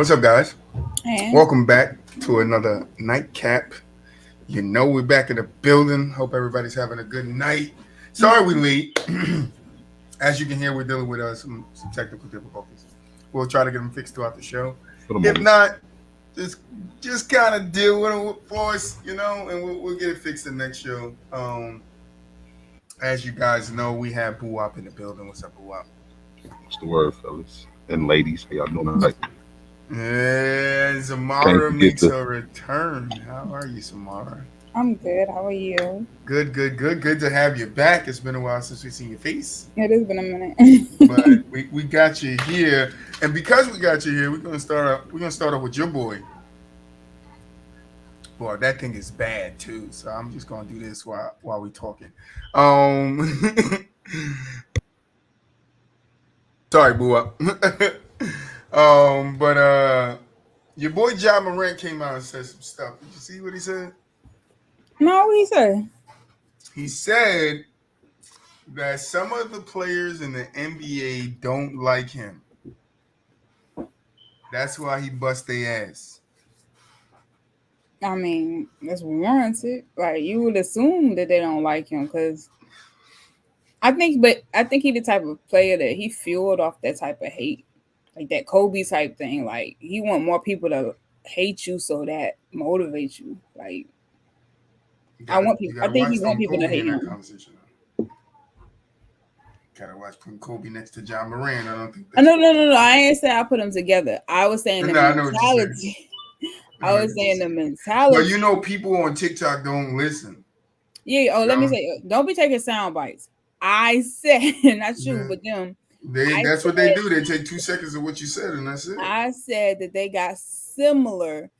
What's up, guys? Hey. Welcome back to another nightcap. You know we're back in the building. Hope everybody's having a good night. Sorry we late. As you can hear, we're dealing with some technical difficulties. We'll try to get them fixed throughout the show. For the If moment. not, just kind of deal with it for us, and we'll get it fixed the next show. As you guys know, we have Boo Wop in the building. What's up, Boo Wop? What's the word, fellas and ladies? How y'all doing tonight? And Can't Xiomara forget makes the her return. How are you, Xiomara? I'm good. How are you? Good to have you back. It's been a while since we've seen your face, It has been a minute. but we got you here, and because we got you here, we're gonna start off with your boy. Boy, that thing is bad too. So I'm just gonna do this while we talking. Um, sorry, boo up. But your boy John Morant came out and said some stuff. Did you see what he said? No, what he say? He said that some of the players in the NBA don't like him. That's why he bust their ass. I mean, that's warranted. Like you would assume that they don't like him because I think he the type of player that he fueled off that type of hate, like that Kobe type thing. Like he want more people to hate you so that motivates you. Like I want You people. I gotta think he watch want putting people to Kobe hate in that him. conversation. Gotta watch putting Kobe next to John Moran. I don't think No, that's no, no, no. I ain't say I put them together. I was saying the no, I know what you're saying. mentality. I I know was what you're saying the saying. But mentality. people on TikTok don't listen. Yeah. Oh, You let me know? say. Don't be taking sound bites. I said, not you, Yeah. but them. They I that's what they said, do. They take 2 seconds of what you said and that's it. I said that they got similar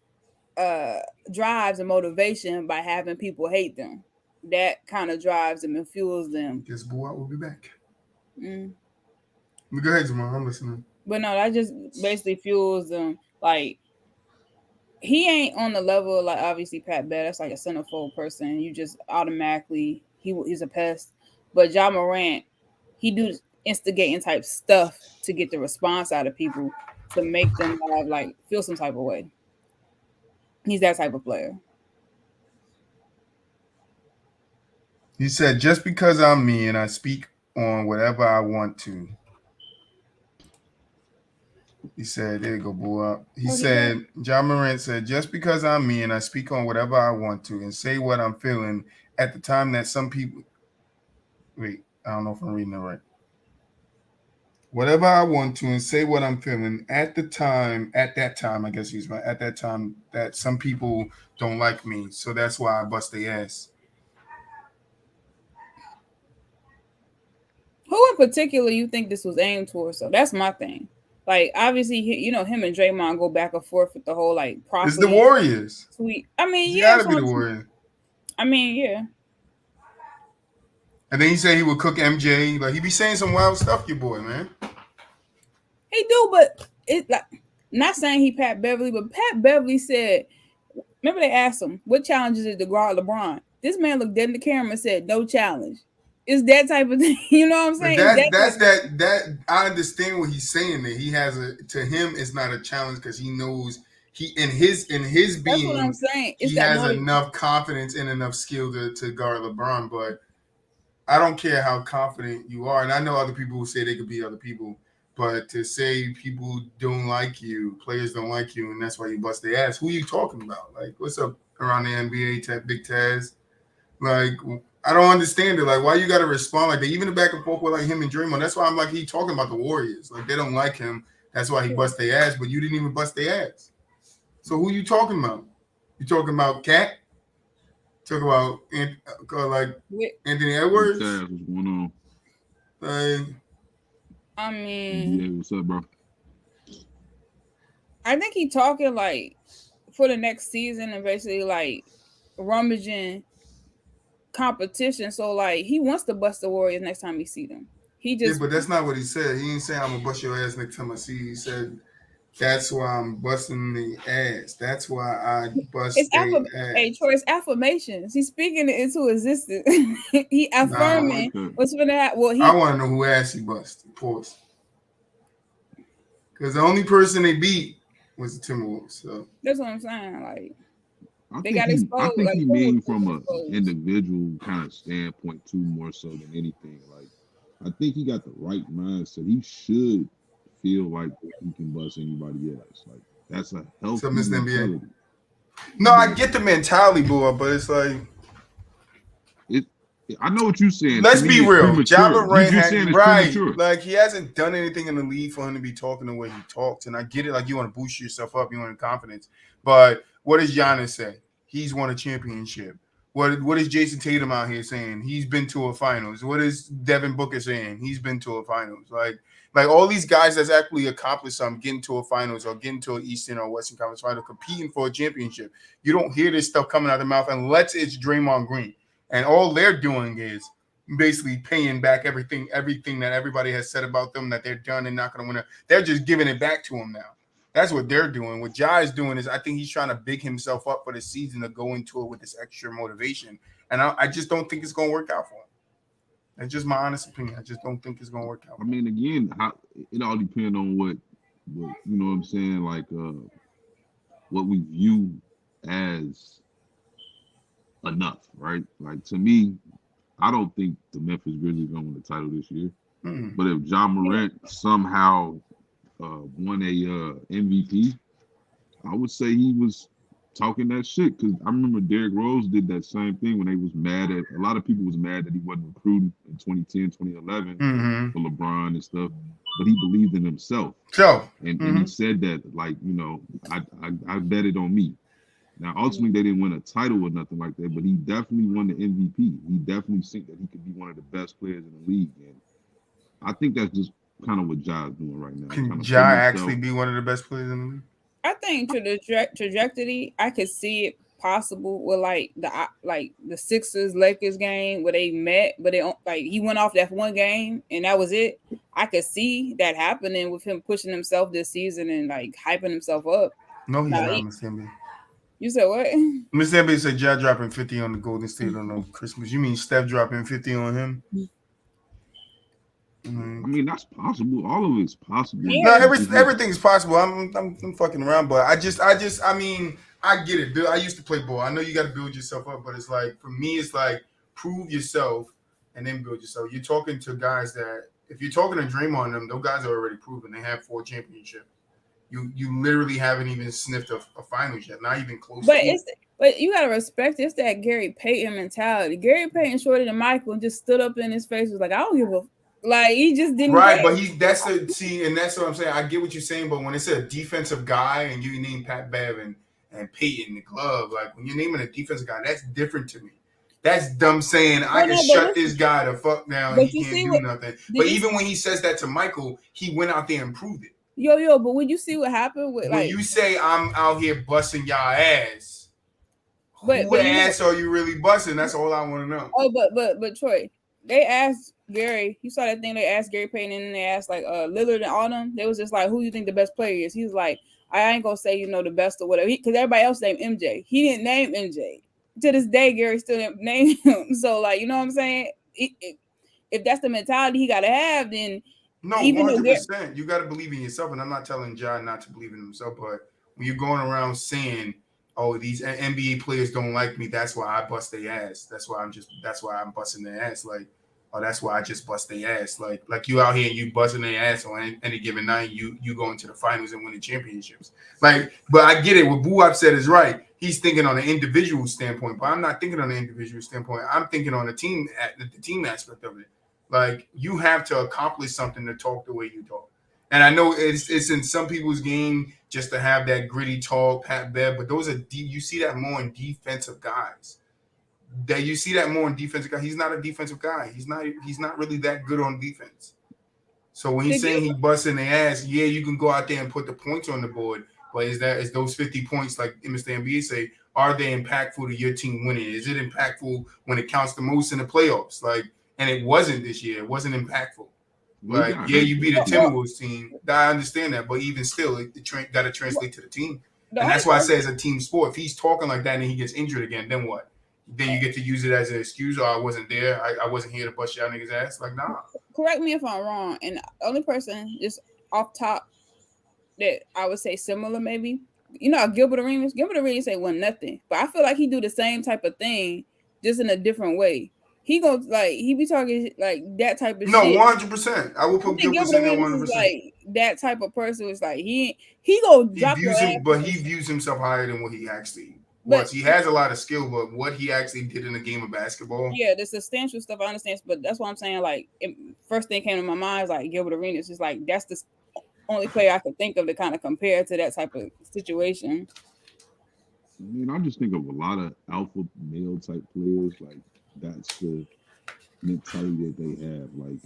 uh drives and motivation by having people hate them. That kind of drives them and fuels them. Guess boy, we'll be back. Mm. Go ahead, Jamal. I'm listening. But no, that just basically fuels them. Like he ain't on the level like obviously Pat Bear. That's like a centerfold person. You just automatically he's a pest. But John Morant, he do instigating type stuff to get the response out of people to make them have like feel some type of way. He's that type of player. He said, just because I'm me and I speak on whatever I want to. He said, there you go, boy. He What he said? said, John Morant said, just because I'm me and I speak on whatever I want to and say what I'm feeling at the time that some people, wait, I don't know if I'm reading it right. Whatever I want to and say what I'm feeling at that time, I guess he's right, at that time that some people don't like me. So that's why I bust their ass. Who in particular you think this was aimed towards? So that's my thing. Like obviously, him and Draymond go back and forth with the whole like It's the propaganda Warriors. tweet. I mean, It's yeah, got to be the Warriors. I mean, yeah. And then he said he would cook MJ. Like, he be saying some wild stuff, your boy, man. He do, but it's like not saying he Pat Beverly, but Pat Beverly said. Remember they asked him what challenges is to guard LeBron. This man looked dead in the camera and said no challenge. It's that type of thing. You know what I'm But saying? It's that type that I understand what he's saying. That he has to him it's not a challenge because he knows he in his That's what I'm being saying. It's he that has motive. enough confidence and enough skill to guard LeBron. But I don't care how confident you are, and I know other people who say they could be other people. But to say people don't like you, players don't like you, and that's why you bust their ass. Who you talking about? Like, what's up around the NBA? Big Taz. Like, I don't understand it. Like, why you got to respond like that? Even the back and forth with like him and Draymond. That's why I'm like, he talking about the Warriors. Like, they don't like him. That's why he bust their ass. But you didn't even bust their ass. So who you talking about? You talking about Cat? Talk about like Anthony Edwards? Taz, what's going on? Like, I mean, NBA, what's up, bro? I think he talking like for the next season and basically like rummaging competition. So like he wants to bust the Warriors next time he see them. He yeah, just but that's not what he said. He ain't saying I'm gonna bust your ass next time I see you. He said that's why I'm busting the ass. That's why I it's bust the hey ass. Troy, it's affirmations. He's speaking it into existence. He I Nah, like affirming that. what's gonna happen. Well, I he want to know who ass he bust. Pause. Because the only person they beat was the Timberwolves. So that's what I'm saying. Like I they think got he, I exposed. think Like he who was mean from a exposed? individual kind of standpoint too, more so than anything. Like, I think he got the right mindset. He should feel like he can bust anybody else. Like, that's a healthy Mr. NBA. mentality. No, I get the mentality, boy, but it's like It. I know what you're saying. To let's me, be it's real. Ja premature. Morant You're saying had it's right. premature. Like he hasn't done anything in the league for him to be talking the way he talks. And I get it. Like you want to boost yourself up, you want confidence. But what does Giannis say? He's won a championship. What is Jason Tatum out here saying? He's been to a finals. What is Devin Booker saying? He's been to a finals. Like all these guys that's actually accomplished something, getting to a finals or getting to an Eastern or Western Conference final, competing for a championship. You don't hear this stuff coming out of their mouth unless it's Draymond Green. And all they're doing is basically paying back everything that everybody has said about them, that they're done and not going to win. They're just giving it back to him now. That's what they're doing. What Ja is doing is I think he's trying to big himself up for the season to go into it with this extra motivation. And I just don't think it's going to work out for him. That's just my honest opinion. I just don't think it's going to work out. I mean, again, it all depends on what you know what I'm saying, like what we view as enough, right? Like to me, I don't think the Memphis Grizzlies are going to win the title this year. Mm-hmm. But if Ja Morant somehow won a MVP, I would say he was talking that shit, because I remember Derrick Rose did that same thing when they was mad at, a lot of people was mad that he wasn't recruiting in 2010, 2011 for LeBron and stuff, but he believed in himself. And he said that, like, you know, I bet it on me. Now, ultimately, they didn't win a title or nothing like that, but he definitely won the MVP. He definitely think that he could be one of the best players in the league. And I think that's just kind of what Ja's doing right now. Can Ja actually be one of the best players in the league? I think to the trajectory, I could see it possible with like the Sixers Lakers game where they met, but they like he went off that one game and that was it. I could see that happening with him pushing himself this season and like hyping himself up. No, he's not, Mr. NBA. You said what? Mr. NBA said Ja dropping 50 on the Golden State on Christmas. You mean Steph dropping 50 on him? I mean, that's possible. All of it's possible. Yeah. No, everything's possible. I'm fucking around, but I mean, I get it. I used to play ball. I know you got to build yourself up, but it's like, for me, it's like prove yourself and then build yourself. You're talking to guys that, if you're talking to Draymond, them, those guys are already proven. They have 4 championships. You literally haven't even sniffed a finals yet, not even close. But you gotta respect it's that Gary Payton mentality. Gary Payton shorter than Michael and just stood up in his face, was like, I don't give a. Like he just didn't. Right, but that's what I'm saying. I get what you're saying, but when it's a defensive guy and you name Pat Bev and Peyton the glove, like when you're naming a defensive guy, that's different to me. That's dumb saying I can shut this guy the fuck down and he can't do nothing. But even when he says that to Michael, he went out there and proved it. Yo, but when you see what happened with when you say I'm out here busting y'all ass, who ass are you really busting? That's all I want to know. Oh, but Troy, they asked Gary. You saw that thing they asked Gary Payton, and then they asked like Lillard and all them. They was just like, who do you think the best player is? He was like, I ain't gonna say the best or whatever, because everybody else named MJ. He didn't name MJ. To this day, Gary still didn't name him. So like, you know what I'm saying? If that's the mentality he gotta have, then no, 100%. You gotta believe in yourself, and I'm not telling John not to believe in himself, but when you're going around saying, oh, these NBA players don't like me, that's why I bust their ass. That's why I'm busting their ass. Like, oh, that's why I just bust their ass. Like you out here and you busting their ass on any given night, you go into the finals and win the championships. Like, but I get it. What Buwap said is right. He's thinking on an individual standpoint, but I'm not thinking on an individual standpoint. I'm thinking on the team aspect of it. Like, you have to accomplish something to talk the way you talk. And I know it's in some people's game just to have that gritty talk, Pat Bev, but those are you see that more in defensive guys. He's not a defensive guy. He's not really that good on defense. So when he's saying he busting their ass, yeah, you can go out there and put the points on the board, but is those 50 points, like Mr. NBA say, are they impactful to your team winning? Is it impactful when it counts the most in the playoffs? Like, and it wasn't this year. It wasn't impactful. Like, yeah, you beat a Timberwolves team. I understand that, but even still, it got to translate to the team. And that's why I say it's a team sport. If he's talking like that and he gets injured again, then what? Then you get to use it as an excuse, or I wasn't there. I wasn't here to bust y'all niggas' ass. Like, nah. Correct me if I'm wrong. And the only person just off top that I would say similar, maybe. You know, Gilbert Arenas ain't won nothing, but I feel like he do the same type of thing, just in a different way. He goes like he be talking like that type of No, shit. 100%. I will I put think Gilbert Gilbert in there Arenas is 100%. like that type of person. It's like he go He drop your views ass. him, but he views himself higher than what he actually But was. He has a lot of skill, but what he actually did in the game of basketball. yeah, the substantial stuff I understand, but that's what I'm saying. Like, first thing came to my mind is like Gilbert Arenas. Is like that's the only player I could think of to kind of compare to that type of situation. I mean, I just think of a lot of alpha male type players. Like that's the mentality that they have. Like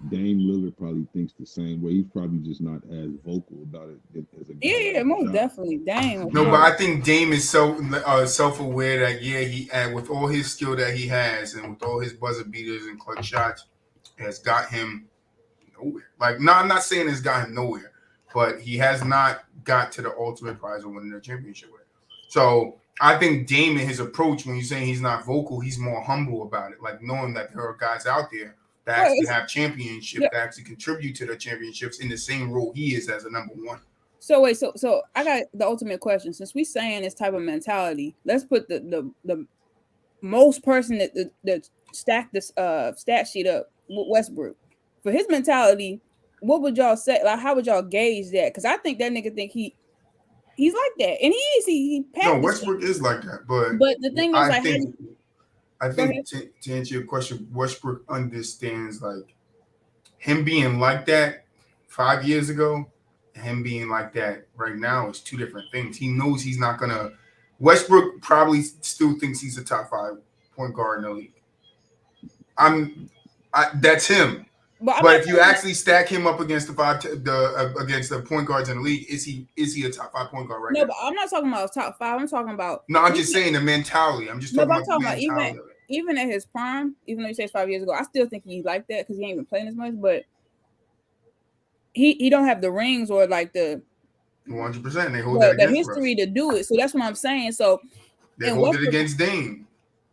Dame Lillard probably thinks the same way. He's probably just not as vocal about it as a guy Yeah, like most Ja. definitely. Dang. No, but I think Dame is self-aware that he with all his skill that he has and with all his buzzer beaters and clutch shots has got him nowhere. Like, no, I'm not saying it's got him nowhere, but he has not got to the ultimate prize of winning the championship with. So I think Dame in his approach, when you're saying he's not vocal, he's more humble about it. Like knowing that there are guys out there that actually have championships, that actually contribute to the championships in the same role he is as a number one. So wait, so I got the ultimate question. Since we saying this type of mentality, let's put the most person that stacked this stat sheet up with Westbrook for his mentality. What would y'all say? Like, how would y'all gauge that? Because I think that nigga think he's like that, and he is. He No, Westbrook is like that, but the thing is, I think to answer your question, Westbrook understands like him being like that 5 years ago. Him being like that right now is two different things. He knows he's not gonna. Westbrook probably still thinks he's a top 5 point guard in the league. That's him. But if you actually stack him up against against the point guards in the league, is he a top 5 point guard right now? No, but I'm not talking about top 5. I'm talking about. No, I'm just saying the mentality. I'm just talking about the mentality. Even at his prime, even though you say it's 5 years ago, I still think he's like that because he ain't been playing as much. But he don't have the rings or like the 100%. They hold that against the history to do it. So that's what I'm saying. So they hold it against Dame.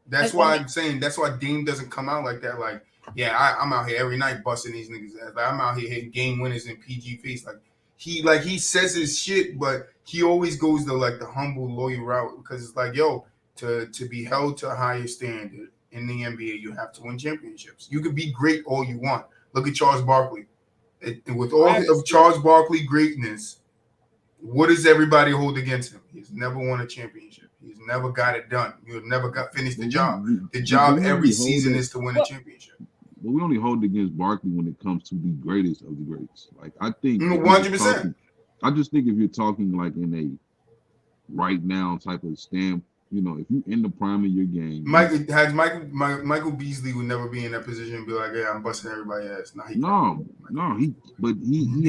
That's why I'm saying that's why Dame doesn't come out like that. Like, yeah, I'm out here every night busting these niggas ass. Like, I'm out here hitting game winners in PG face. Like he says his shit, but he always goes the like the humble, loyal route because it's like, yo, to be held to a higher standard in the NBA, you have to win championships. You could be great all you want. Look at Charles Barkley. With all of Charles Barkley greatness, what does everybody hold against him? He's never won a championship. He's never got it done. You've never finished the job. The job every season is to win a championship. But we only hold against Barkley when it comes to the greatest of the greats. Like I think 100%. I just think if you're talking like in a right now type of stamp, you know, if you're in the prime of your game, Michael Beasley would never be in that position and be like, "Yeah, I'm busting everybody's ass." He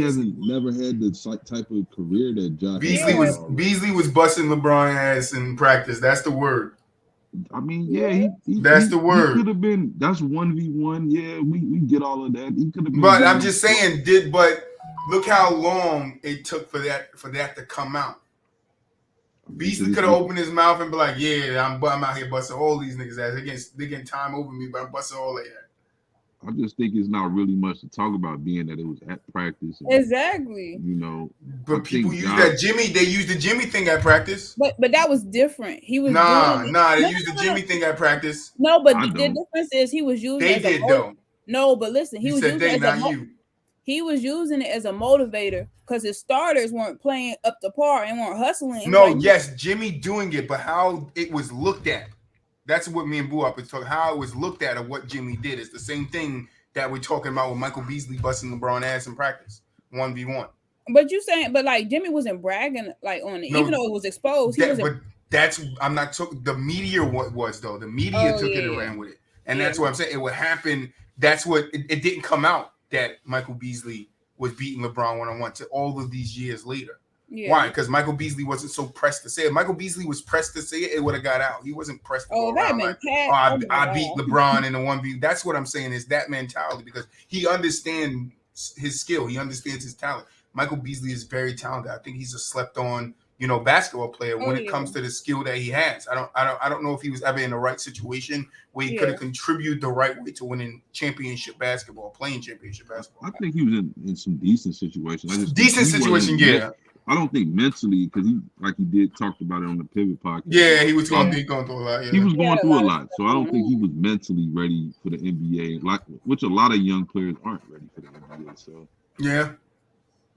hasn't never had the type of career that Josh Beasley was busting LeBron ass in practice. That's the word. I mean, yeah, that's the word. He could have been. That's 1v1. Yeah, we get all of that. He could have been. But I'm just saying, but look how long it took for that to come out. Beasley could have opened his mouth and be like, "Yeah, I'm out here busting all these niggas ass. They getting time over me, but I'm busting all their ass." I just think it's not really much to talk about, being that it was at practice. And, exactly. You know, but people use that Jimmy. They used the Jimmy thing at practice. But that was different. He was They used the Jimmy thing at practice. No, but the difference is he was using. They did though. No, but listen, he was using it as he was using it as a motivator because his starters weren't playing up to par and weren't hustling. No, yes, Jimmy doing it, but how it was looked at. That's what me and Boo Up is talking. How it was looked at of what Jimmy did. It's the same thing that we're talking about with Michael Beasley busting LeBron ass in practice, 1v1. But you saying, but like Jimmy wasn't bragging like on it, even though it was exposed. I'm not talking. The media was though. The media took it and ran with it, and that's what I'm saying. It would happen. That's what it didn't come out that Michael Beasley was beating LeBron one-on-one to all of these years later. Yeah. Why? Because Michael Beasley wasn't so pressed to say it. Michael Beasley was pressed to say it, it would have got out. He wasn't pressed to go around like, I beat LeBron in the 1v. That's what I'm saying is that mentality because he understands his skill. He understands his talent. Michael Beasley is very talented. I think he's a slept-on, basketball player when it comes to the skill that he has. I don't know if he was ever in the right situation where he could have contributed the right way to winning championship basketball, playing championship basketball. I think he was in some decent situations. Decent situation, yeah. I don't think mentally, because he did talked about it on the Pivot podcast. Yeah, he was going through a lot. Yeah. He was going through a lot, so I don't think he was mentally ready for the NBA, which a lot of young players aren't ready for the NBA. So yeah,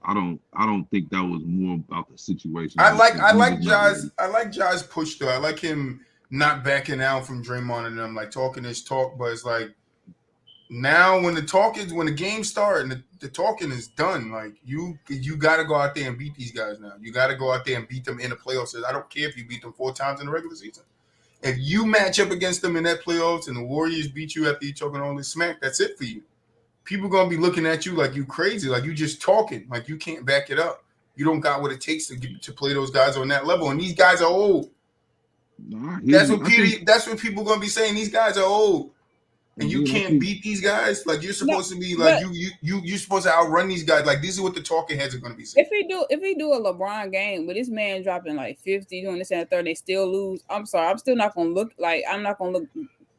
I don't think that was more about the situation. I like Ja's push though. I like him not backing out from Draymond and them, like talking his talk, but it's like now when the game starts and the talking is done, like you got to go out there and beat these guys now. You got to go out there and beat them in the playoffs. I don't care if you beat them 4 times in the regular season. If you match up against them in that playoffs and the Warriors beat you after you talking all this smack, that's it for you. People gonna be looking at you like you crazy, like you just talking, like you can't back it up. You don't got what it takes to play those guys on that level, and these guys are old. That's what people gonna be saying. These guys are old, and you can't beat these guys. Like you're supposed to be like you're supposed to outrun these guys. Like these are what the talking heads are gonna be saying. If he do a LeBron game with this man dropping like 50, doing this and that third, they still lose. I'm sorry, I'm still not gonna look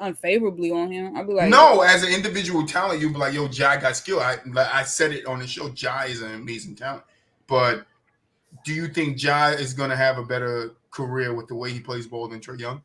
unfavorably on him. I'll be like, no, as an individual talent, you'll be like, yo, Ja got skill. I said it on the show. Ja is an amazing talent. But do you think Ja is going to have a better career with the way he plays ball than Trae Young?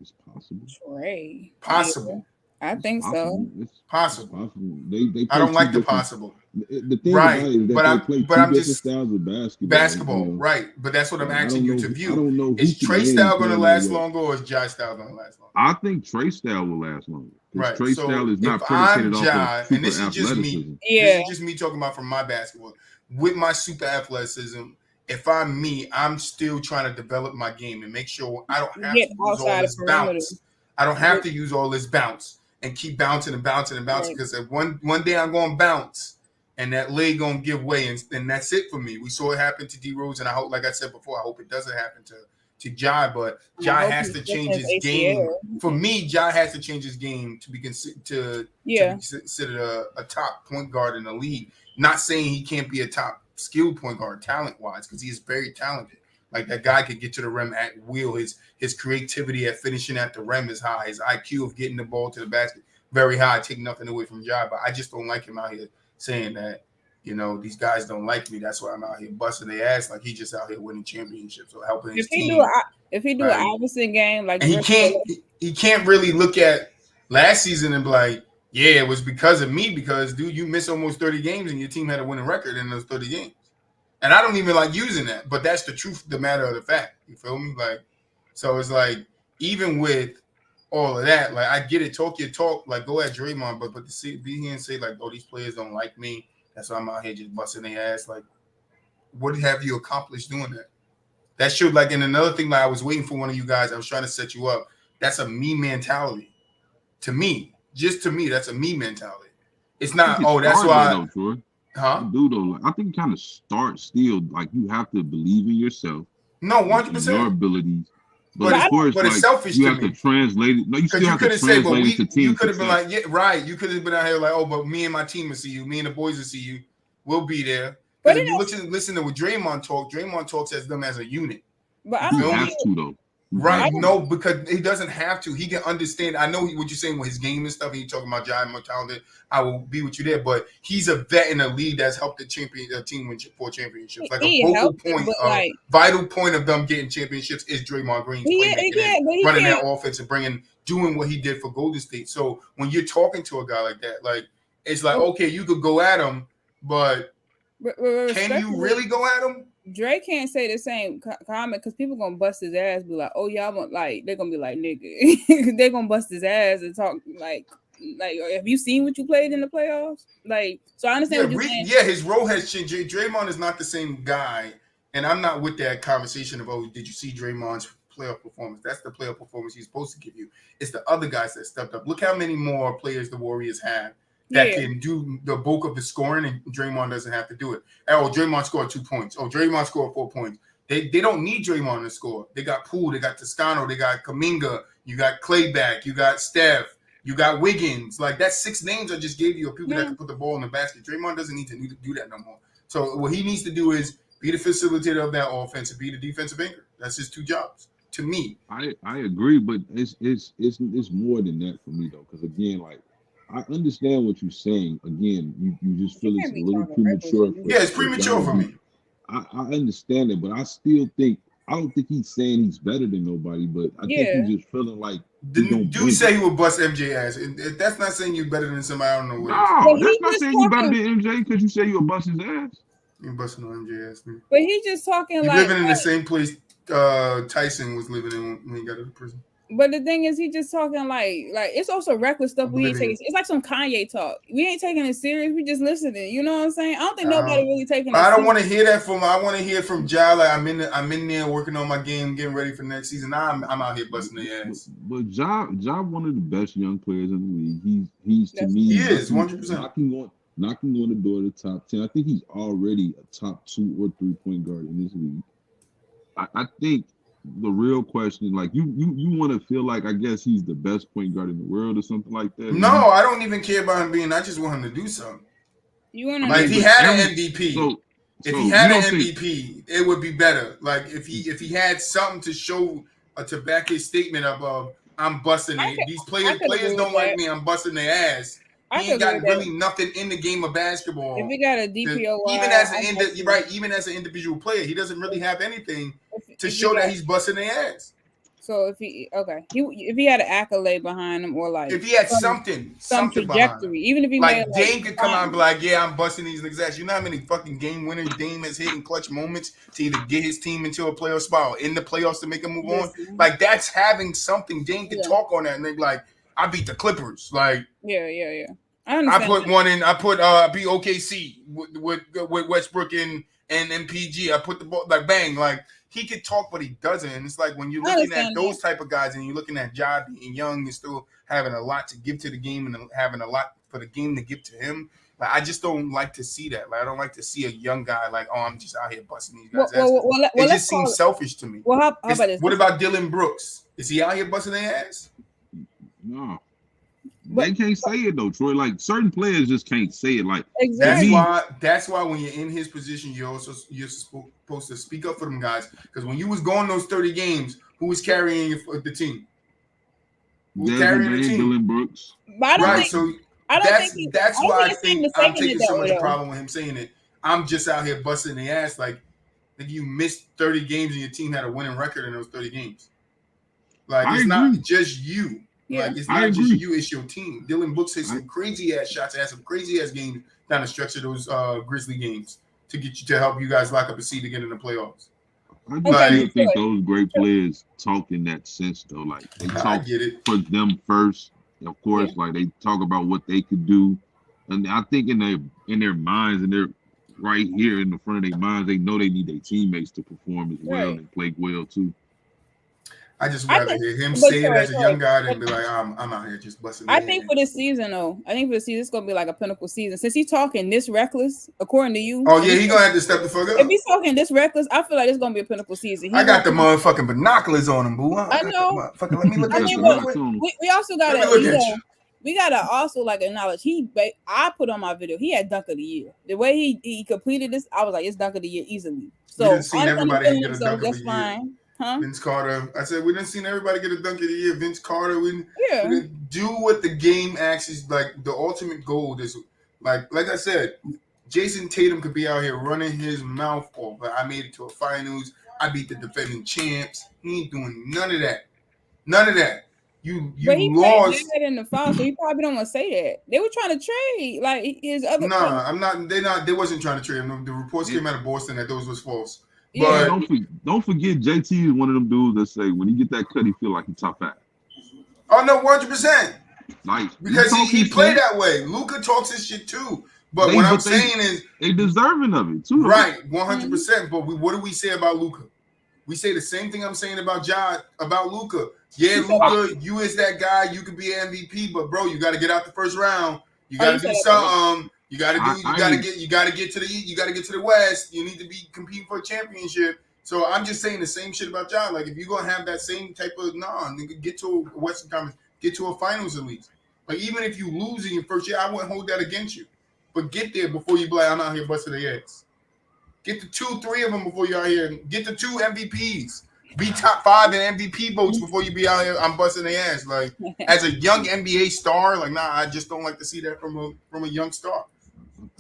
It's possible. Trae. Possible. Yeah, I think so. It's possible. They I don't like the possible. The thing about it is that they play two different styles of basketball. Right. But that's what I'm asking you to view. I don't know. Is Trae style going to last longer or is Ja style going to last longer? I think Trae style will last longer. Right. Trae style is not predicated off of super and this is just me. Yeah. This is just me talking about from my basketball. With my super athleticism, if I'm me, I'm still trying to develop my game and make sure I don't have to use all this bounce. I don't have to use all this bounce and keep bouncing and bouncing and bouncing because one day I'm going to bounce and that leg going to give way and that's it for me. We saw it happen to D Rose and I hope, like I said before, I hope it doesn't happen to Ja, but Ja has to change his game. For me, Ja has to change his game to be considered a top point guard in the league. Not saying he can't be a top skilled point guard talent-wise, because he is very talented. Like that guy could get to the rim at will. His creativity at finishing at the rim is high. His IQ of getting the ball to the basket very high. Take nothing away from Ja, but I just don't like him out here saying that. You know, these guys don't like me. That's why I'm out here busting their ass. Like he's just out here winning championships or helping his team. If he do an Iverson game, like and he can't really look at last season and be like, yeah, it was because of me. Because dude, you missed almost 30 games and your team had a winning record in those 30 games. And I don't even like using that, but that's the truth, the matter of the fact. You feel me? Like, so it's like even with all of that, like I get it. Talk your talk, like go at Draymond, but to be here and say like, oh, these players don't like me. That's why I'm out here just busting their ass. Like, what have you accomplished doing that? That should, like, and another thing, like, I was waiting for one of you guys. I was trying to set you up. That's a me mentality. To me, just to me, that's a me mentality. It's not, oh, that's why. I do, though. I think kind of start still. Like, you have to believe in yourself. No, 100%. Your abilities. But of course, like, it's selfish you to have me. to translate it. No, you still have to translate it to team. You could have been like, yeah, right. You could have been out here like, oh, but me and my team will see you. Me and the boys will see you. We'll be there. But if you listen to what Draymond talks as them as a unit. But I don't have to, though. Right. No, because he doesn't have to. He can understand. I know what you're saying with his game and stuff. And you're talking about Giant mortality. I will be with you there. But he's a vet in the league that's helped the team win 4 championships. Like a vital point of them getting championships is Draymond Green's running that offense and doing what he did for Golden State. So when you're talking to a guy like that, like it's like, okay, you could go at him, but can you really go at him? Dre can't say the same comment because people gonna bust his ass. Be like, oh y'all want like they're gonna be like nigga. They're gonna bust his ass and talk like have you seen what you played in the playoffs? Like, so I understand what you're saying. Yeah, his role has changed. Draymond is not the same guy, and I'm not with that conversation of did you see Draymond's playoff performance? That's the playoff performance he's supposed to give you. It's the other guys that stepped up. Look how many more players the Warriors have that can do the bulk of the scoring, and Draymond doesn't have to do it. Oh, Draymond scored 2 points. Oh, Draymond scored 4 points. They don't need Draymond to score. They got Poole, they got Toscano, they got Kuminga, you got Clayback, you got Steph, you got Wiggins. Like, that's 6 names I just gave you of people that can put the ball in the basket. Draymond doesn't need to do that no more. So what he needs to do is be the facilitator of that offense and be the defensive anchor. That's his 2 jobs. To me, I agree, but it's more than that for me though, because again, like, I understand what you're saying. Again, you just feel it's a little premature. Yeah, it's premature for me. I understand it, but I still think I don't think he's saying he's better than nobody, but I think he's just feeling like he don't Didn't you bring say it. he would bust MJ ass? That's not saying you're better than somebody. I don't know what is. No, But that's he not just saying you better talking. than MJ because you say you'll bust his ass. You busting on MJ ass, man. But he just talking You like. living in the same place Tyson was living in when he got out of prison. But the thing is, he just talking like it's also reckless stuff. We ain't taking. It's like some Kanye talk. We ain't taking it serious. We just listening. You know what I'm saying? I don't think nobody really taking it. I don't want to hear that from. I want to hear from Ja. Like I'm in there working on my game, getting ready for next season. I'm out here busting their ass. But Ja one of the best young players in the league. He's to me. He is 100%. knocking on the door of the top 10. I think he's already a top 2 or 3 point guard in this league. I think the real question, like you want to feel like I guess he's the best point guard in the world or something like that. No, I don't even care about him being. I just want him to do something. You want like if he had an MVP. If he had an MVP, it would be better. Like if he had something to show to back his statement of I'm busting it. These players don't like me. I'm busting their ass. He ain't got really nothing in the game of basketball. If he got a DPOY, even as an individual player, he doesn't really have anything to show that he's busting their ass. So if he had an accolade behind him or like if he had something trajectory, even if he like made Dame could come out and be like, yeah, I'm busting these niggas ass. You know how many fucking game winners Dame has hit in clutch moments to either get his team into a playoff spot or in the playoffs to make him move on? Like that's having something. Dame could talk on that and they be like, I beat the Clippers. Like yeah. I put one in. I put beat OKC with Westbrook and MPG. I put the ball like bang. Like he could talk, but he doesn't. And it's like when you're looking at those type of guys and you're looking at Ja being young and still having a lot to give to the game and having a lot for the game to give to him. Like I just don't like to see that. Like I don't like to see a young guy like, oh, I'm just out here busting these guys' ass. It just seems selfish to me. Well, how about this? What about Dylan Brooks? Is he out here busting their ass? No. They can't say it though, Troy. Like certain players just can't say it. Like exactly. That's why when you're in his position, you're supposed to speak up for them guys. Because when you was going those 30 games, who was carrying the team? Who was carrying the team? Dylan Brooks. That's why I think I'm taking so much problem with him saying it. I'm just out here busting the ass. Like you missed 30 games and your team had a winning record in those 30 games. Like it's not just you. Yeah. Like it's not just you, it's your team. Dylan Brooks hit some crazy ass shots, had some crazy ass games down the stretch of those Grizzly games to help you guys lock up a seat to get in the playoffs. I think those great players talk in that sense though. Like they talk for them first, of course. Like they talk about what they could do, and I think in their minds and they're right here in the front of their minds, they know they need their teammates to perform as well and play well too. I just rather hear him say it as a young guy than be like, I'm out here just busting. I think for this season, though, it's gonna be like a pinnacle season. Since he's talking this reckless, according to you. Oh yeah, he's gonna have to step the fuck up. If he's talking this reckless, I feel like it's gonna be a pinnacle season. I got the motherfucking binoculars on him, boo. I know. Let me look at you. We also gotta we gotta also like acknowledge I put on my video. He had dunk of the year. The way he completed this, I was like, it's dunk of the year easily. So we didn't see everybody get a dunk of the year. Fine. Huh? Vince Carter. I said we didn't see everybody get a dunk of the year. Vince Carter. We didn't do what the game actually like. The ultimate goal is like I said, Jason Tatum could be out here running his mouth off. But I made it to a finals. I beat the defending champs. He ain't doing none of that. None of that. You lost. Played in the foul, so he probably don't want to say that. They were trying to trade like his other. Nah, I'm not. They wasn't trying to trade him. The reports came out of Boston that those was false. Yeah. But don't forget JT is one of them dudes that say when he get that cut, he feel like he top 5. Oh no, 100%. Like because he played that way. Luka talks his shit too. But what I'm saying is they deserving of it too. Right, 100%. But what do we say about Luka? We say the same thing I'm saying about Luka. Yeah, Luka, you is that guy. You could be an MVP, but bro, you got to get out the first round. You got to do something. You got to get to the West. You need to be competing for a championship. So I'm just saying the same shit about Ja. Like if you're gonna have that same type of nigga, get to a Western Conference, get to a finals at least. Like even if you lose in your first year, I wouldn't hold that against you. But get there before you be like, I'm out here busting their ass. Get the 2-3 of them before you're out here. Get the 2 MVPs. Be top 5 in MVP votes before you be out here. I'm busting their ass. Like as a young NBA star, like I just don't like to see that from a young star.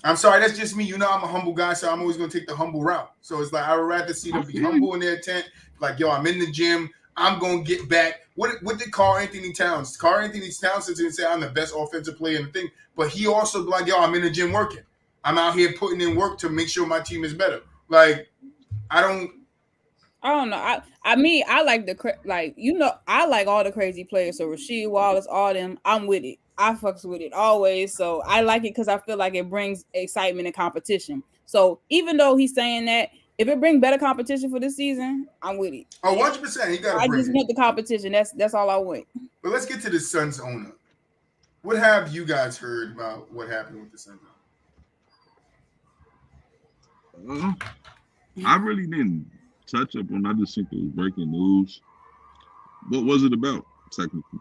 I'm sorry, that's just me. You know, I'm a humble guy, so I'm always gonna take the humble route. So it's like I would rather see them be humble in their intent. Like, yo, I'm in the gym. I'm gonna get back. What did Carl Anthony Towns? Carl Anthony Towns didn't say I'm the best offensive player in the thing, but he also like, yo, I'm in the gym working. I'm out here putting in work to make sure my team is better. Like, I don't know. I like I like all the crazy players. So Rasheed Wallace, all them, I'm with it. I fucks with it always. So I like it because I feel like it brings excitement and competition. So even though he's saying that, if it brings better competition for this season, I'm with it. Oh, 100%. He got to I bring just it. want the competition. That's all I want. But let's get to the Suns owner. What have you guys heard about what happened with the Suns owner? I really didn't touch up on. I just think it was breaking news. What was it about, technically?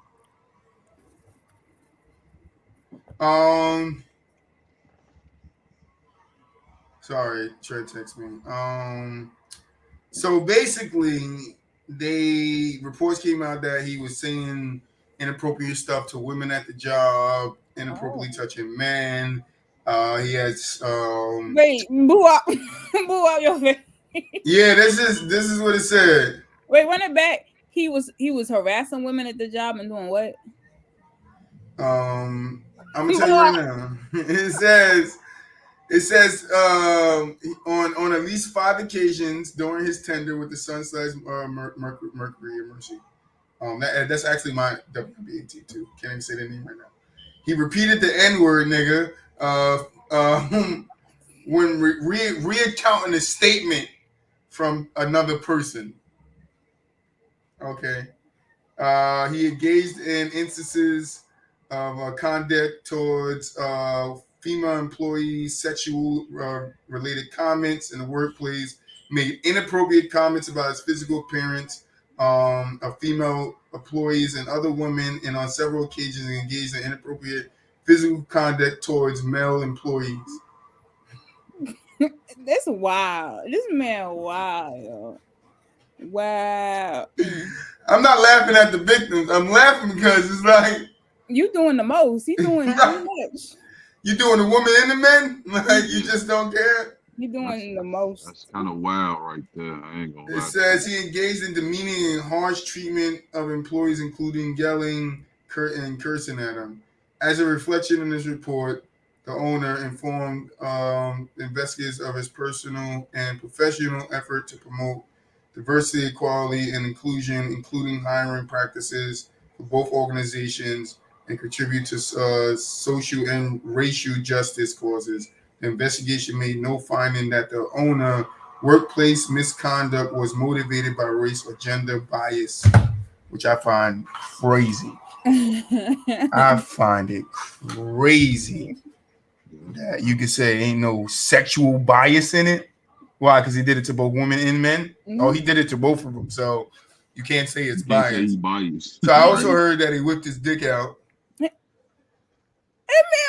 Sorry, Trey text me. So basically, reports came out that he was saying inappropriate stuff to women at the job, inappropriately touching men. He has wait, boo out, boo out your face. Yeah, this is what it said. Wait, run it back. He was harassing women at the job and doing what? I'm gonna tell you right now. It says on at least 5 occasions during his tenure with the Mercury or Mercy. That's actually my WBAT too. Can't even say that name right now. He repeated the N-word, nigga, when reaccounting a statement from another person. Okay. He engaged in instances of conduct towards female employees, sexual related comments in the workplace, made inappropriate comments about his physical appearance of female employees and other women, and on several occasions engaged in inappropriate physical conduct towards male employees. That's wild. This man wild, yo. Wow. I'm not laughing at the victims. I'm laughing because it's like you doing the most. He doing too much. You doing the woman and the men? Like you just don't care. You doing the most. That's kind of wild right there. I ain't gonna lie. It says he engaged in demeaning and harsh treatment of employees, including yelling and cursing at them. As a reflection in this report, the owner informed investigators of his personal and professional effort to promote diversity, equality, and inclusion, including hiring practices for both organizations, and contribute to social and racial justice causes. The investigation made no finding that the owner workplace misconduct was motivated by race or gender bias, which I find crazy. I find it crazy that you could say ain't no sexual bias in it. Why? Because he did it to both women and men. Mm-hmm. Oh, he did it to both of them. So you can't say it's biased. So I also heard that he whipped his dick out. Hey man,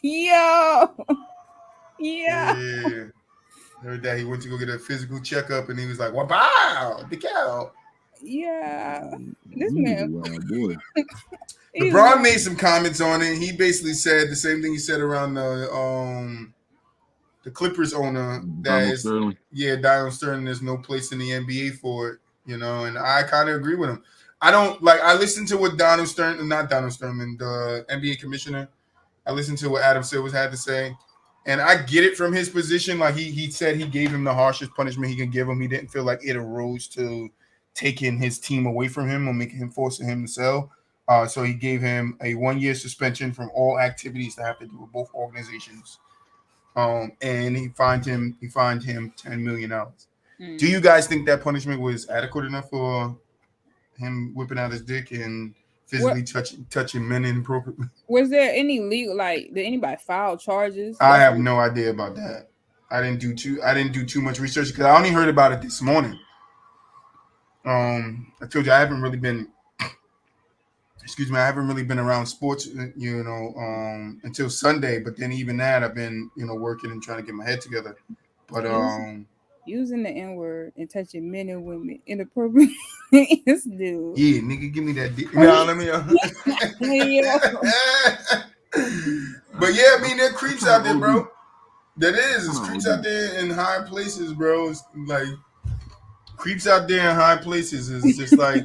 yo. Yeah. Heard that he went to go get a physical checkup and he was like, wow, dick out. Yeah. This man. Boy. LeBron made some comments on it. He basically said the same thing he said around the Clippers owner. Donald Sterling. There's no place in the NBA for it, you know, and I kind of agree with him. I listened to what the NBA commissioner, I listened to what Adam Silver had to say, and I get it from his position. Like he said he gave him the harshest punishment he could give him. He didn't feel like it arose to taking his team away from him or forcing him to sell. So he gave him a 1-year suspension from all activities that have to do with both organizations. And he fined him $10 million. Do you guys think that punishment was adequate enough for him whipping out his dick and physically touching men inappropriately? Was there any legal, did anybody file charges? I have no idea about that. I didn't do too much research because I only heard about it this morning. I told you I haven't really been around sports, you know, until Sunday. But then even that, I've been, you know, working and trying to get my head together. But using the N-word and touching men and women inappropriately, this dude. Yeah, nigga, give me that dick. No, let me. But yeah, I mean, there are creeps out there, OD. bro. That is, it's Kinda creeps OD. out there in high places, bro. It's like creeps out there in high places is just like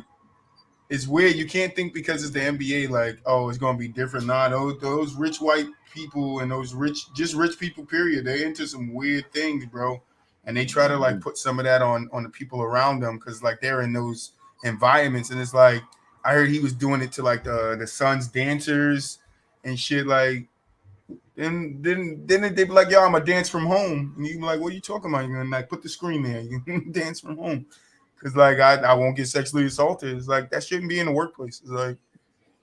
it's weird. You can't think because it's the NBA, like, oh, it's gonna be different. Nah, those rich white people and those rich people, period, they into some weird things, bro. And they try to like put some of that on the people around them because like they're in those environments, and it's like I heard he was doing it to like the Suns dancers and shit. Like, then they be like, yo, I'm gonna dance from home, and you be like, what are you talking about? You're gonna like put the screen there, you can dance from home. Cause like I won't get sexually assaulted. It's like that shouldn't be in the workplace. It's like,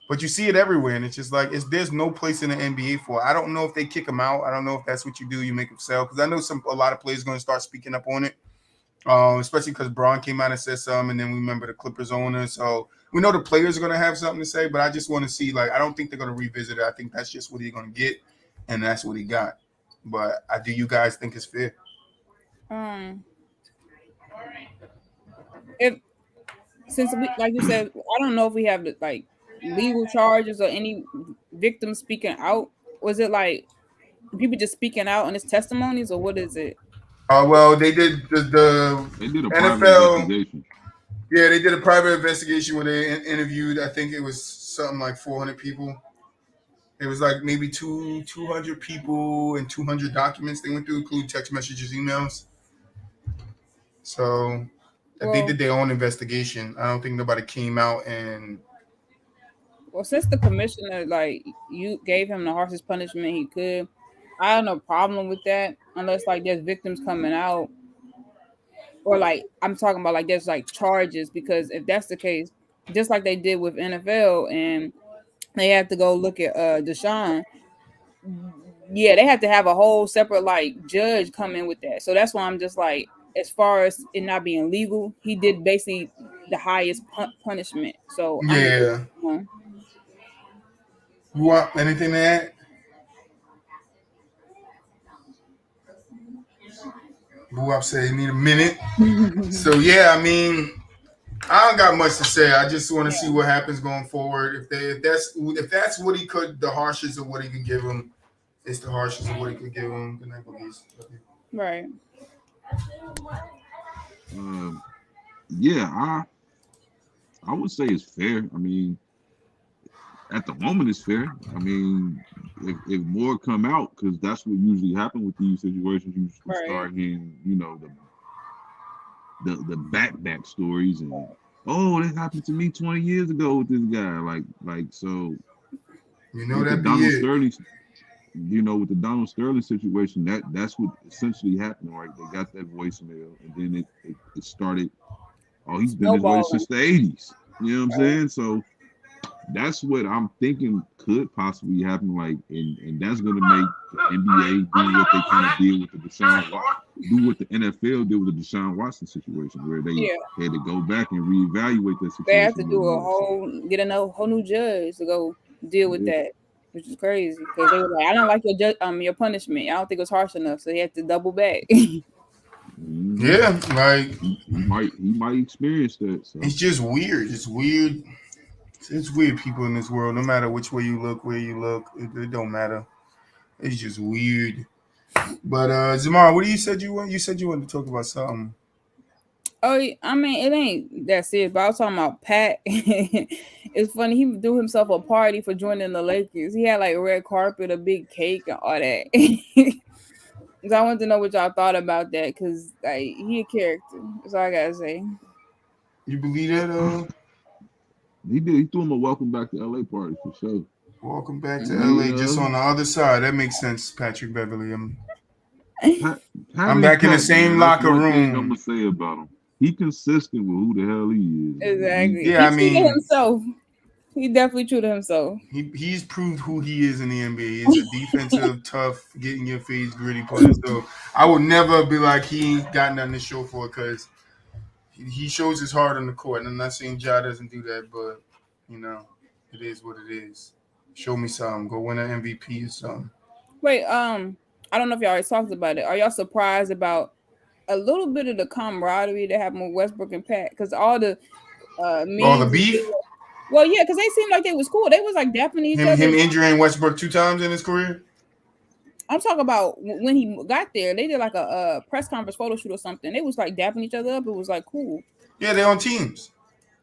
but you see it everywhere, and it's just like there's no place in the NBA for it. I don't know if they kick them out. I don't know if that's what you do. You make them sell. Because I know a lot of players going to start speaking up on it, especially because Braun came out and said something, and then we remember the Clippers owner. So we know the players are going to have something to say. But I just want to see, like, I don't think they're going to revisit it. I think that's just what he's going to get, and that's what he got. But do you guys think it's fair? If since we, like you said, I don't know if we have like legal charges or any victims speaking out. Was it like people just speaking out on his testimonies, or what is it? Well, they did the They did a private NFL. investigation. Yeah, they did a private investigation where they interviewed. I think it was something like 400 people. It was like maybe 200 people and 200 documents they went through, including text messages, emails. So they did their own investigation. I don't think nobody came out and. Well, since the commissioner like you gave him the harshest punishment he could, I have no problem with that unless like there's victims coming out, or like I'm talking about like there's like charges, because if that's the case, just like they did with NFL and they have to go look at Deshaun. Yeah, they have to have a whole separate like judge come in with that. So that's why I'm just like, as far as it not being legal, he did basically the highest punishment. So Yeah. You want anything to add? Boo up say you need a minute. So yeah, I mean, I don't got much to say. I just want to see what happens going forward. If that's what he could, the harshest of what he could give him, it's the harshest of what he could give him. Right. Yeah, I would say it's fair. I mean, at the moment it's fair. I mean, if more come out, because that's what usually happens with these situations, you start hearing, you know, the back stories and oh, that happened to me 20 years ago with this guy. Like so. You know that Donald Sterling. You know, with the Donald Sterling situation, that's what essentially happened, right? They got that voicemail, and then it started. Oh, he's been this way since the 80s. You know what I'm saying? So that's what I'm thinking could possibly happen. Like, and that's going to make the NBA do what they kind of did with the do what the NFL did with the Deshaun Watson situation, where they had to go back and reevaluate that situation. They have to do get a whole new judge to go deal with that, which is crazy because they were like, I don't like your punishment. I don't think it was harsh enough, so they had to double back. Yeah, like he might experience that. So. It's just weird. It's weird. It's weird people in this world. No matter which way you look, where you look, it don't matter. It's just weird. But Xiomara, what you said you want? You said you wanted to talk about something. Oh, I mean, it ain't that serious. But I was talking about Pat. It's funny. He threw himself a party for joining the Lakers. He had like a red carpet, a big cake, and all that. So I wanted to know what y'all thought about that, because like he a character. That's all I gotta say. You believe that? He did. He threw him a welcome back to LA party for sure. Welcome back to LA, just on the other side. That makes sense, Patrick Beverly. I'm back in the same locker room. Thing I'm gonna say about him. He consistent with who the hell he is. Exactly. Yeah, I mean himself. He definitely true to himself. He's proved who he is in the NBA. He's a defensive, tough, get in your face, gritty player. So I would never be like he ain't got nothing to show for it, because he shows his heart on the court. And I'm not saying Ja doesn't do that, but you know, it is what it is. Show me something. Go win an MVP or something. Wait, I don't know if y'all already talked about it. Are y'all surprised about a little bit of the camaraderie that happened with Westbrook and Pat? Because all the beef. Well, yeah, because they seemed like they was cool. They was like dapping each other. Him injuring Westbrook 2 times in his career. I'm talking about when he got there. They did like a press conference photo shoot or something. They was like dapping each other up. It was like cool. Yeah, they're on teams.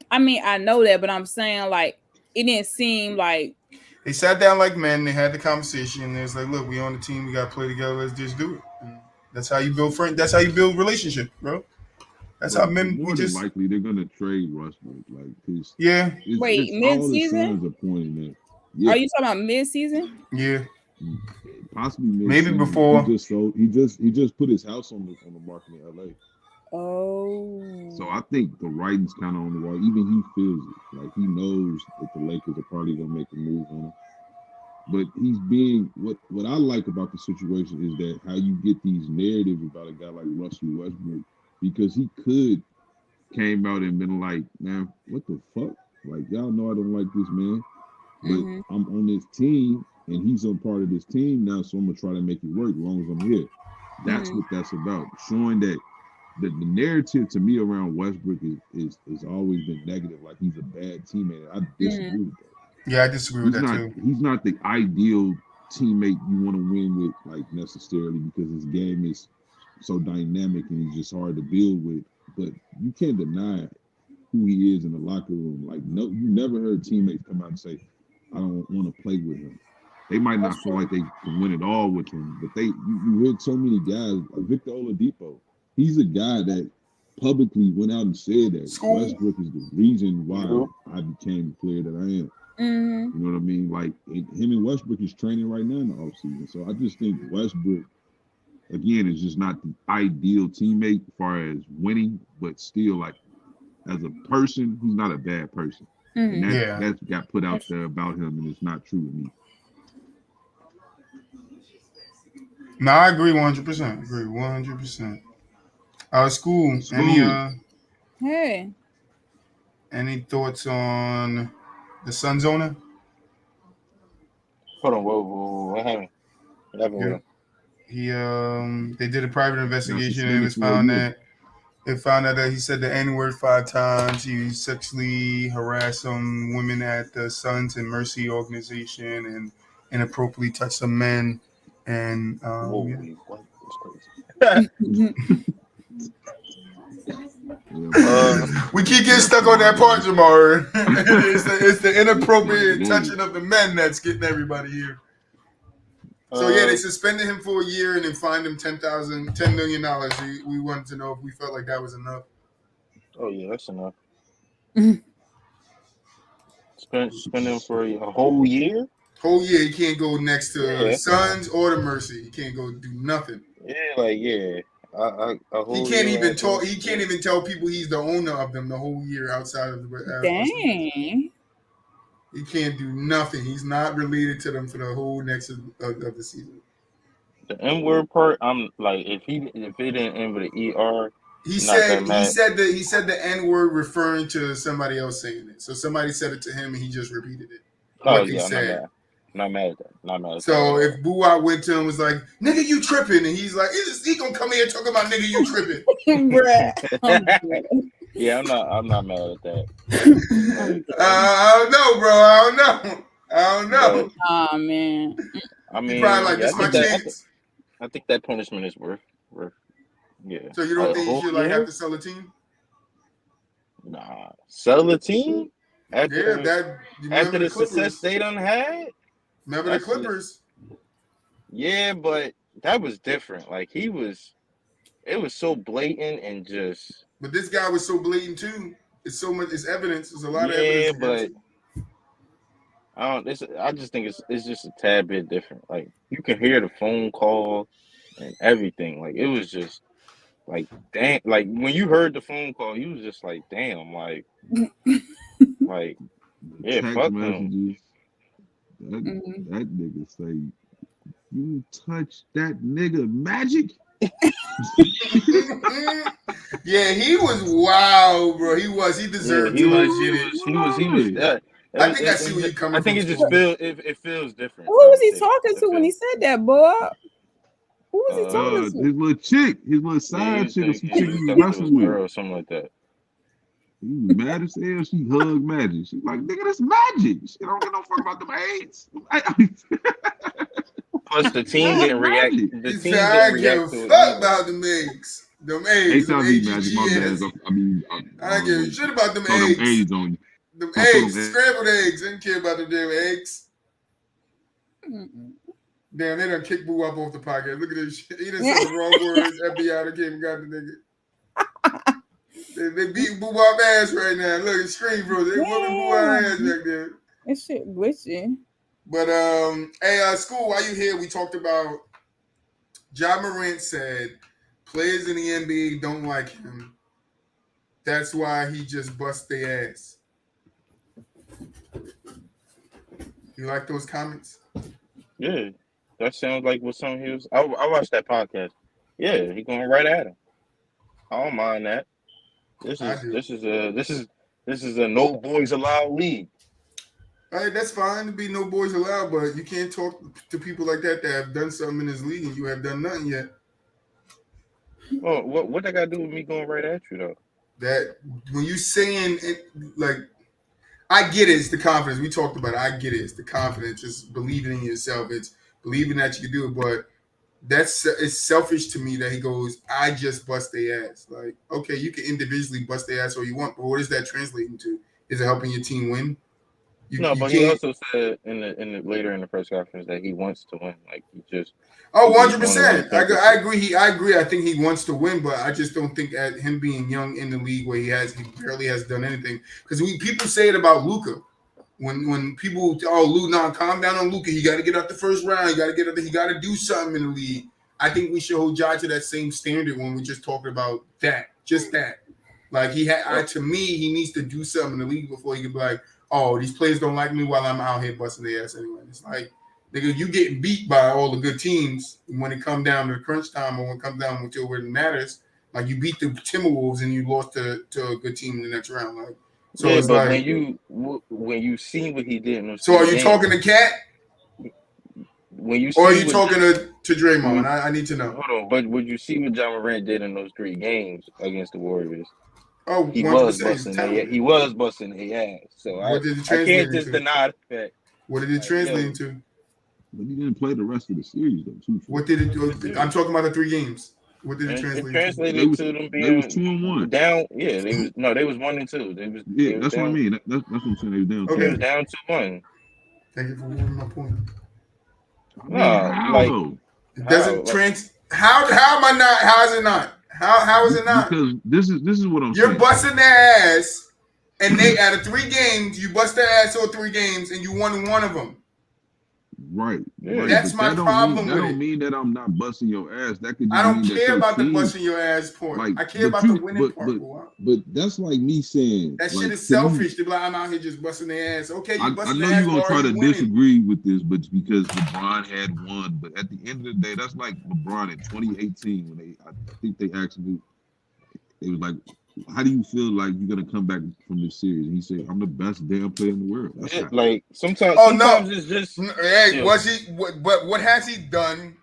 I mean, I know that, but I'm saying like it didn't seem like they sat down like men. They had the conversation. And it's like, look, we on the team. We got to play together. Let's just do it. And that's how you build friends. That's how you build relationship, bro. That's how men. More than likely, they're gonna trade Westbrook. Like, cause wait, it's mid-season? all the signs are pointing that. Yeah. Are you talking about mid-season? Yeah. Possibly mid-season. Maybe before. He just put his house on the market in LA. Oh. So I think the writing's kind of on the wall. Even he feels it. Like he knows that the Lakers are probably gonna make a move on him. But he's being what I like about the situation is that how you get these narratives about a guy like Russell Westbrook, because he could came out and been like, man, what the fuck? Like, y'all know I don't like this man, but I'm on this team and he's a part of this team now, so I'm gonna try to make it work as long as I'm here. That's what that's about. Showing that the narrative to me around Westbrook is always been negative, like he's a bad teammate. I disagree with that. Yeah, I disagree with that too. He's not the ideal teammate you want to win with, like necessarily, because his game is so dynamic and he's just hard to build with. But you can't deny who he is in the locker room. Like, no, you never heard teammates come out and say, "I don't want to play with him." They might not feel like they can win it all with him, but you heard so many guys like Victor Oladipo. He's a guy that publicly went out and said that Westbrook is the reason why I became the player that I am. You know what I mean? Like him and Westbrook is training right now in the offseason. So I just think Westbrook, again, is just not the ideal teammate as far as winning, but still, like, as a person, he's not a bad person. And that's got put out there about him, and it's not true to me. No, I agree 100%. Agree 100%. School. Any thoughts on the Suns owner? Hold on, whoa, what happened? What happened with him? They did a private investigation and it found out that he said the N-word 5 times. He sexually harassed some women at the Sons and Mercy organization and inappropriately touched some men. And what? That's crazy. We keep getting stuck on that part, Xiomara. it's the inappropriate touching of the men that's getting everybody here. So they suspended him for a year and then fined him $10 million. We wanted to know if we felt like that was enough. Oh yeah, that's enough. Spend him for a whole year. Whole year, he can't go next to Sons or the Mercy. He can't go do nothing. Yeah, he can't even talk. He can't even tell people he's the owner of them the whole year outside of the. Dang. He can't do nothing. He's not related to them for the whole next of the season. The N-word part, I'm like, if it didn't end with an ER, he said the N-word referring to somebody else saying it. So somebody said it to him and he just repeated it. Not mad at that. So if Boo-Wop went to him and was like, "Nigga, you tripping," and he's like, "He gonna come here talking about nigga, you tripping." Yeah, I'm not mad at that. I don't know, bro. I don't know. Oh man. I mean, he probably like this my chance. I think that punishment is worth. Yeah. So you don't think you should have to sell a team? Nah, sell a team after the success they done had. Remember the Clippers? Yeah, but that was different. Like it was so blatant and just. But this guy was so blatant too. It's so much. It's evidence. There's a lot of evidence. Yeah, but I just think it's just a tad bit different. Like you can hear the phone call and everything. Like it was just like damn. Like when you heard the phone call, you was just like damn. Like yeah, fuck him. That nigga say, "You touch that nigga Magic." Yeah, he was wild, bro. He deserved too much shit. He was. I think I see where you're coming from. I think it just feels different. Who was he talking to when he said that, boy? Who was he talking to? His little chick, his little side chick, some chick he was wrestling with, or something like that. He was mad as hell. She hugged Magic. She's like, "Nigga, that's Magic. She don't give no fuck about the AIDS." Plus, the team didn't react. The He team said, I didn't don't give a react to it fuck either. about them eggs. Them eggs, them HIV Magic, my bad. AGGs. I don't give a shit about them throw them eggs. AIDS on you. Them Don't throw eggs, them scrambled eggs. I didn't care about them damn eggs. Mm-mm. Damn, they done kicked Boo up off the podcast. Look at this shit. He done said the wrong words. FBI done came and got the nigga. They beating Boo up ass right now. Look, it's screen bro. They whooping Boo out ass back there. That shit glitching. But hey, School, while you here, we talked about Ja Morant said players in the NBA don't like him. That's why he just bust their ass. You like those comments? Yeah, that sounds like what some he was. I watched that podcast. Yeah, he going right at him. I don't mind that. This is a no boys allowed league. All right, that's fine to be no boys allowed, but you can't talk to people like that have done something in this league and you have done nothing yet. Well, what that got to do with me going right at you though? That when you saying it, like, I get it, it's the confidence. We talked about it. I get it. It's the confidence. It's believing in yourself. It's believing that you can do it. But it's selfish to me that he goes, I just bust their ass. Like, okay, you can individually bust their ass all you want, but what is that translating to? Is it helping your team win? But he also said in the later in the press conference that he wants to win. Like he just 100%. I agree. I agree. I think he wants to win, but I just don't think at him being young in the league where he barely has done anything. Because people say it about Luka. When people calm down on Luka, he got to get out the first round. He got to do something in the league. I think we should hold Ja to that same standard when we're just talking about that. Just that. Like to me, he needs to do something in the league before he can be like, oh, these players don't like me while I'm out here busting their ass anyway. It's like, nigga, you getting beat by all the good teams when it comes down to the crunch time or when it comes down to where it matters. Like you beat the Timberwolves and you lost to a good team in the next round. Like, so yeah, it's but like when you see what he did in those so are you games, talking to Cat? When you see or are you talking to Draymond? I need to know. Hold on, but would you see what Ja Morant did in those 3 games against the Warriors? Oh, he was busting their ass. So what did it I translate can't just into? deny the fact. What did it translate into? But he didn't play the rest of the series though. Too. What did it do? I'm talking about the 3 games. What did it translate? It translated to them being they was 2-1 down. Yeah, they was 1-2. They was that's down. what I mean. That's what I'm saying. They was down. Okay. They was down 2-1. Thank you for moving my point. It doesn't how am I not? How is it not? How is it not? Because this is what I'm saying. You're busting their ass, and they out of 3 games, you bust their ass all 3 games, and you won 1 of them. Right. Yeah. Right. That's my problem with it. That don't mean that I'm not busting your ass. That could. I don't mean care about the team, busting your ass part. like, I care about the winning part. But that's like me saying that like, shit is selfish. To be like, I'm out here just busting their ass. Okay, you I busting know their ass. you're gonna try to winning. disagree with this, but because LeBron had won. But at the end of the day, that's like LeBron in 2018 when I think they actually they was like, how do you feel like you're gonna come back from this series? And he said, I'm the best damn player in the world. That's like sometimes. Sometimes it's just. Hey, was he? But what has he done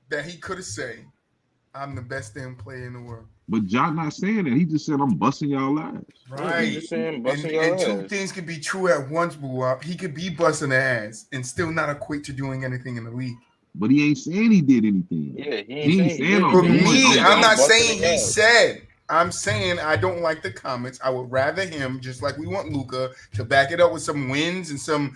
that he could have said? I'm the best damn player in the world. But Ja not saying that. He just said, I'm busting y'all ass. Right. He's just saying busting and your 2 ass. things could be true at once, Boo Up. He could be busting the ass and still not equate to doing anything in the league. But he ain't saying he did anything. Yeah, he ain't saying For I'm me, I'm not saying he ass. said. I'm saying I don't like the comments. I would rather him, just like we want Luka, to back it up with some wins and some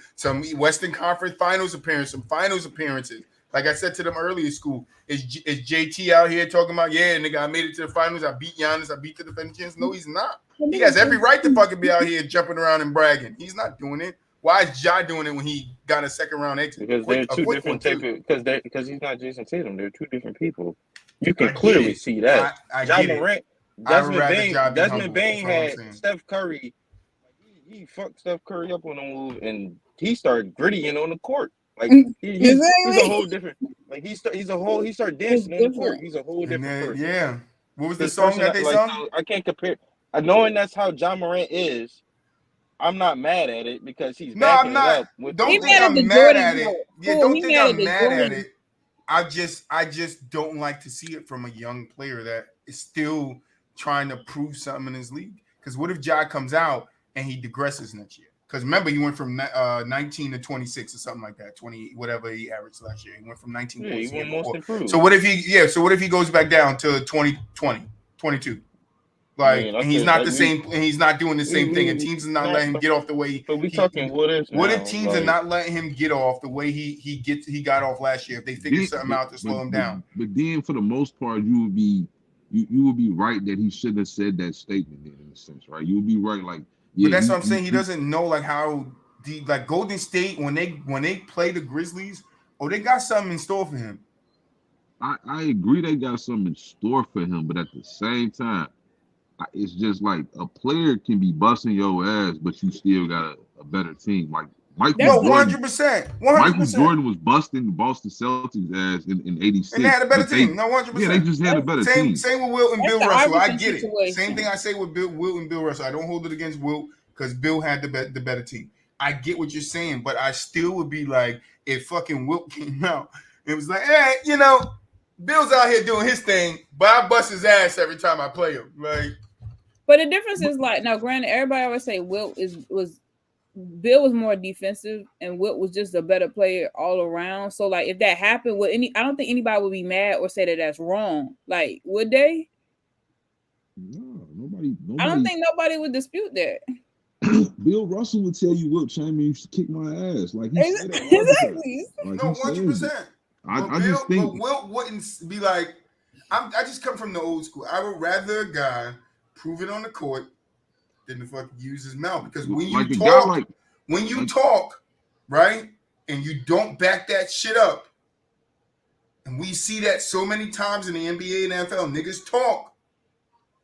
Western Conference Finals appearances, some Finals appearances. Like I said to them earlier, School, is JT out here talking about, yeah, nigga, I made it to the finals. I beat Giannis. I beat the defending champs. No, he's not. He has every right to fucking be out here jumping around and bragging. He's not doing it. Why is Ja doing it when he got a 2nd round exit? Because they're 2 different type of. Because he's not Jason Tatum. They're 2 different people. You can clearly see that. Ja Morant. Desmond Bain had Steph Curry. He fucked Steph Curry up on the move, and he started grittying on the court. Like he's a whole different. Like he started dancing on the court. He's a whole different person. Yeah. What was the song that they sung? So I can't compare. Knowing that's how Ja Morant is, I'm not mad at it because he's backing it up. Don't think I'm mad at it. Yeah, don't think I'm mad at it. I just don't like to see it from a young player that is still trying to prove something in his league. Because what if Ja comes out and he digresses next year? Because remember, he went from 19 to 26 or something like that. 20, whatever he averaged last year. He went from 19 Yeah, points. he went most improved. So what if he goes back down to 20, 22? Like, and he's not the same, and he's not doing the same thing, and teams are not letting him get off the way. But we talking what if? What if teams are not letting him get off the way he got off last year? If they figure something out to slow him down. But then, for the most part, you would be right that he shouldn't have said that statement in a sense, right? You would be right, like. Yeah, but that's what I'm saying. He doesn't know like how like Golden State when they play the Grizzlies, they got something in store for him. I agree they got something in store for him, but at the same time, it's just like a player can be busting your ass, but you still got a better team. Like Michael Jordan, 100%. Michael Jordan was busting the Boston Celtics ass in '86, and they had a better team. No, 100%. Yeah, they just had a better team. Same with Wilt and Bill Russell. I get it. Same thing I say with Wilt and Bill Russell. I don't hold it against Wilt because Bill had the better team. I get what you're saying, but I still would be like, if fucking Wilt came out, it was like, hey, Bill's out here doing his thing, but I bust his ass every time I play him. Like. But the difference is like, now granted, everybody always say Wilt Bill was more defensive and Wilt was just a better player all around. So like if that happened I don't think anybody would be mad or say that that's wrong. Like, would they? No, nobody. I don't think nobody would dispute that. Bill Russell would tell you Wilt Chamberlain used to kick my ass. Like he said that exactly. Like, no, 100%. I just think Wilt wouldn't be like. I just come from the old school. I would rather a guy prove it on the court than to fucking use his mouth. Because when you talk, right, and you don't back that shit up, and we see that so many times in the NBA and NFL, niggas talk,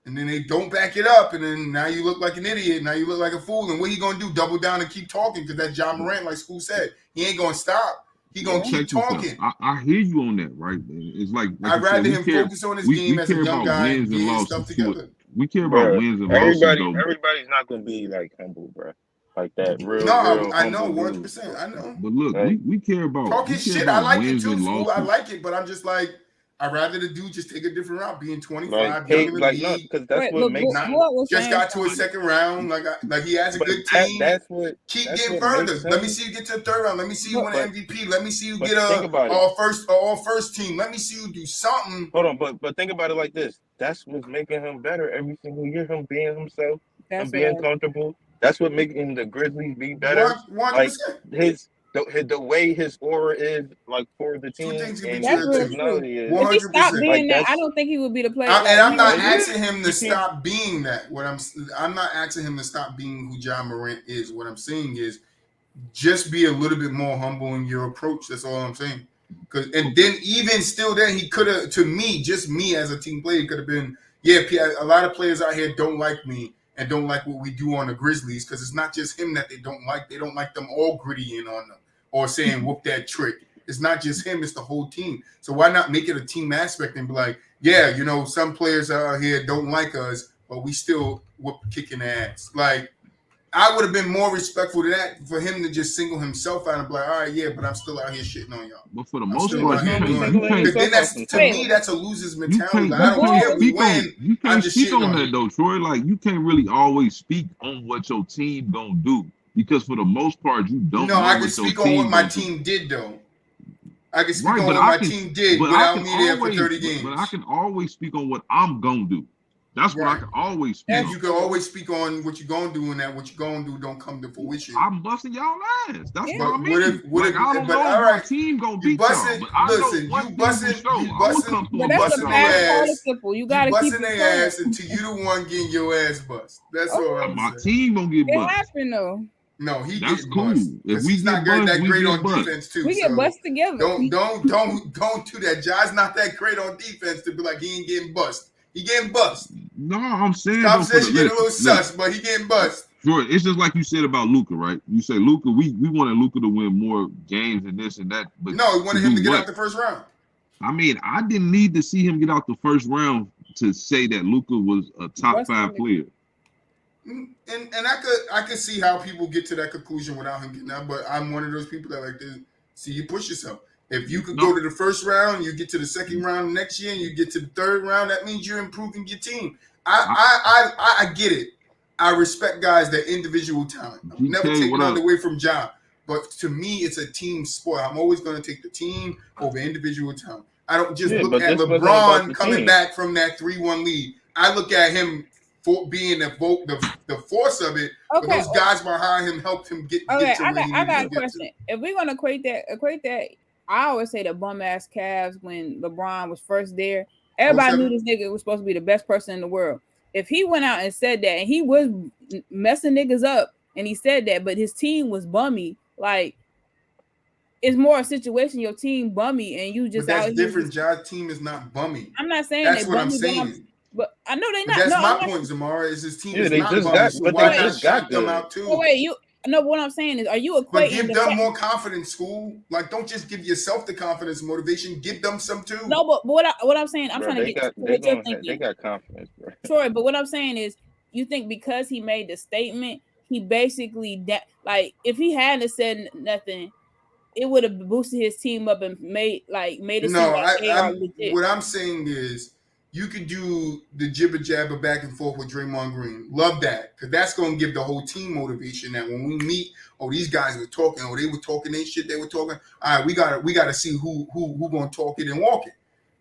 and then they don't back it up, and then now you look like an idiot, now you look like a fool, and what he gonna do? Double down and keep talking? Because that John Morant, like School said, he ain't gonna stop. He gonna keep talking. I hear you on that, right? It's like I'd rather him focus on his game as a young guy and getting stuff together. We care about wins and losses. Everybody's not gonna be like humble, bro. Like that real. I know 100%. I know. But look, we care about talking shit. I like it too. School. I like it, but I'm just like, I'd rather the dude just take a different route, being 25, young in the league. Because that's what makes. Just got to a second round, like he has a good team. That's what. Keep getting further. Let me see you get to the third round. Let me see you win an MVP. Let me see you get all first team. Let me see you do something. Hold on, but think about it like this. That's what's making him better every single year. Him being himself and being comfortable. That's what making the Grizzlies be better. 100%. Like the way his aura is, like for the team, and his personality is. If he stopped being that, I don't think he would be the player. And I'm not asking him to stop being that. I'm not asking him to stop being who John Morant is. What I'm saying is, just be a little bit more humble in your approach. That's all I'm saying. And then even still, then he could have, to me, just me as a team player, could have been, a lot of players out here don't like me and don't like what we do on the Grizzlies because it's not just him that they don't like. They don't like them all gritty in on them or saying whoop that trick. It's not just him, it's the whole team. So why not make it a team aspect and be like, some players out here don't like us, but we still whoop kicking ass. Like, I would have been more respectful to that for him to just single himself out and be like, all right, but I'm still out here shitting on y'all. But for the most part, that's a loser's mentality. I don't care. We win. You can't speak on that though, Troy. Like you can't really always speak on what your team gonna do because for the most part, you don't. No, I can speak on what my team did though. I can speak on what my team did without me there for 30 games. But I can always speak on what I'm gonna do. That's what I can always speak on. You can always speak on what you're going to do and that what you're going to do don't come to fruition. I'm busting y'all ass. That's what I mean. I don't know if my team going to beat y'all. But I know one busting You got to keep busting their ass until you the one getting your ass bust. That's all I'm saying. My team going to get bust. It happened though. No, that's cool. If he's not that great on defense too. We get bust together. Don't do that. Jai's not that great on defense to be like he ain't getting bust. He getting bust. No, I'm saying. Stop saying you getting a little sus, but he getting bust. Sure, it's just like you said about Luka, right? You say Luka, we wanted Luka to win more games and this and that. But no, we wanted him to get out the first round. I mean, I didn't need to see him get out the first round to say that Luka was a top 5 player. And I could see how people get to that conclusion without him getting out, but I'm one of those people that like to see you push yourself. If you could go to the first round, you get to the second round next year, and you get to the third round, that means you're improving your team. I get it, I respect guys that individual talent. I'll never GK, take what none up? away from Ja. But to me, it's a team sport. I'm always going to take the team over individual talent. I don't just Yeah, look but at this wasn't about LeBron the coming team. back from that 3-1 lead. I look at him for being the force of it. But Okay. those guys behind him helped him get Okay, to where he I needed got to a get question. to. If we're gonna equate that, I always say the bum ass Cavs when LeBron was first there. Everybody knew 07? this nigga was supposed to be the best person in the world. If he went out and said that, and he was messing niggas up, and he said that, but his team was bummy, like it's more a situation your team bummy, and you just But out that's here. different. Ja's team is not bummy. I'm not saying That's they what I'm bummy, saying. but I know they But not. that's No, my I'm not. point, Xiomara, is his team Yeah, is they not just bummy. got, So but why they not just got shout them good. out too? Oh, wait, what I'm saying is, are you equating But give the them fact- more confidence, school. Like, don't just give yourself the confidence and motivation. Give them some too. No, but what I'm saying, I'm Bro, trying to they get got to what you're they thinking. got confidence, bro. Troy, but what I'm saying is, you think because he made the statement, he basically like if he hadn't said nothing, it would have boosted his team up and made it seem No, like they are legit. what I'm saying is you could do the jibber jabber back and forth with Draymond Green. Love that, because that's gonna give the whole team motivation that when we meet, these guys were talking, they were talking their shit, they were talking. All right, we gotta see who gonna talk it and walk it.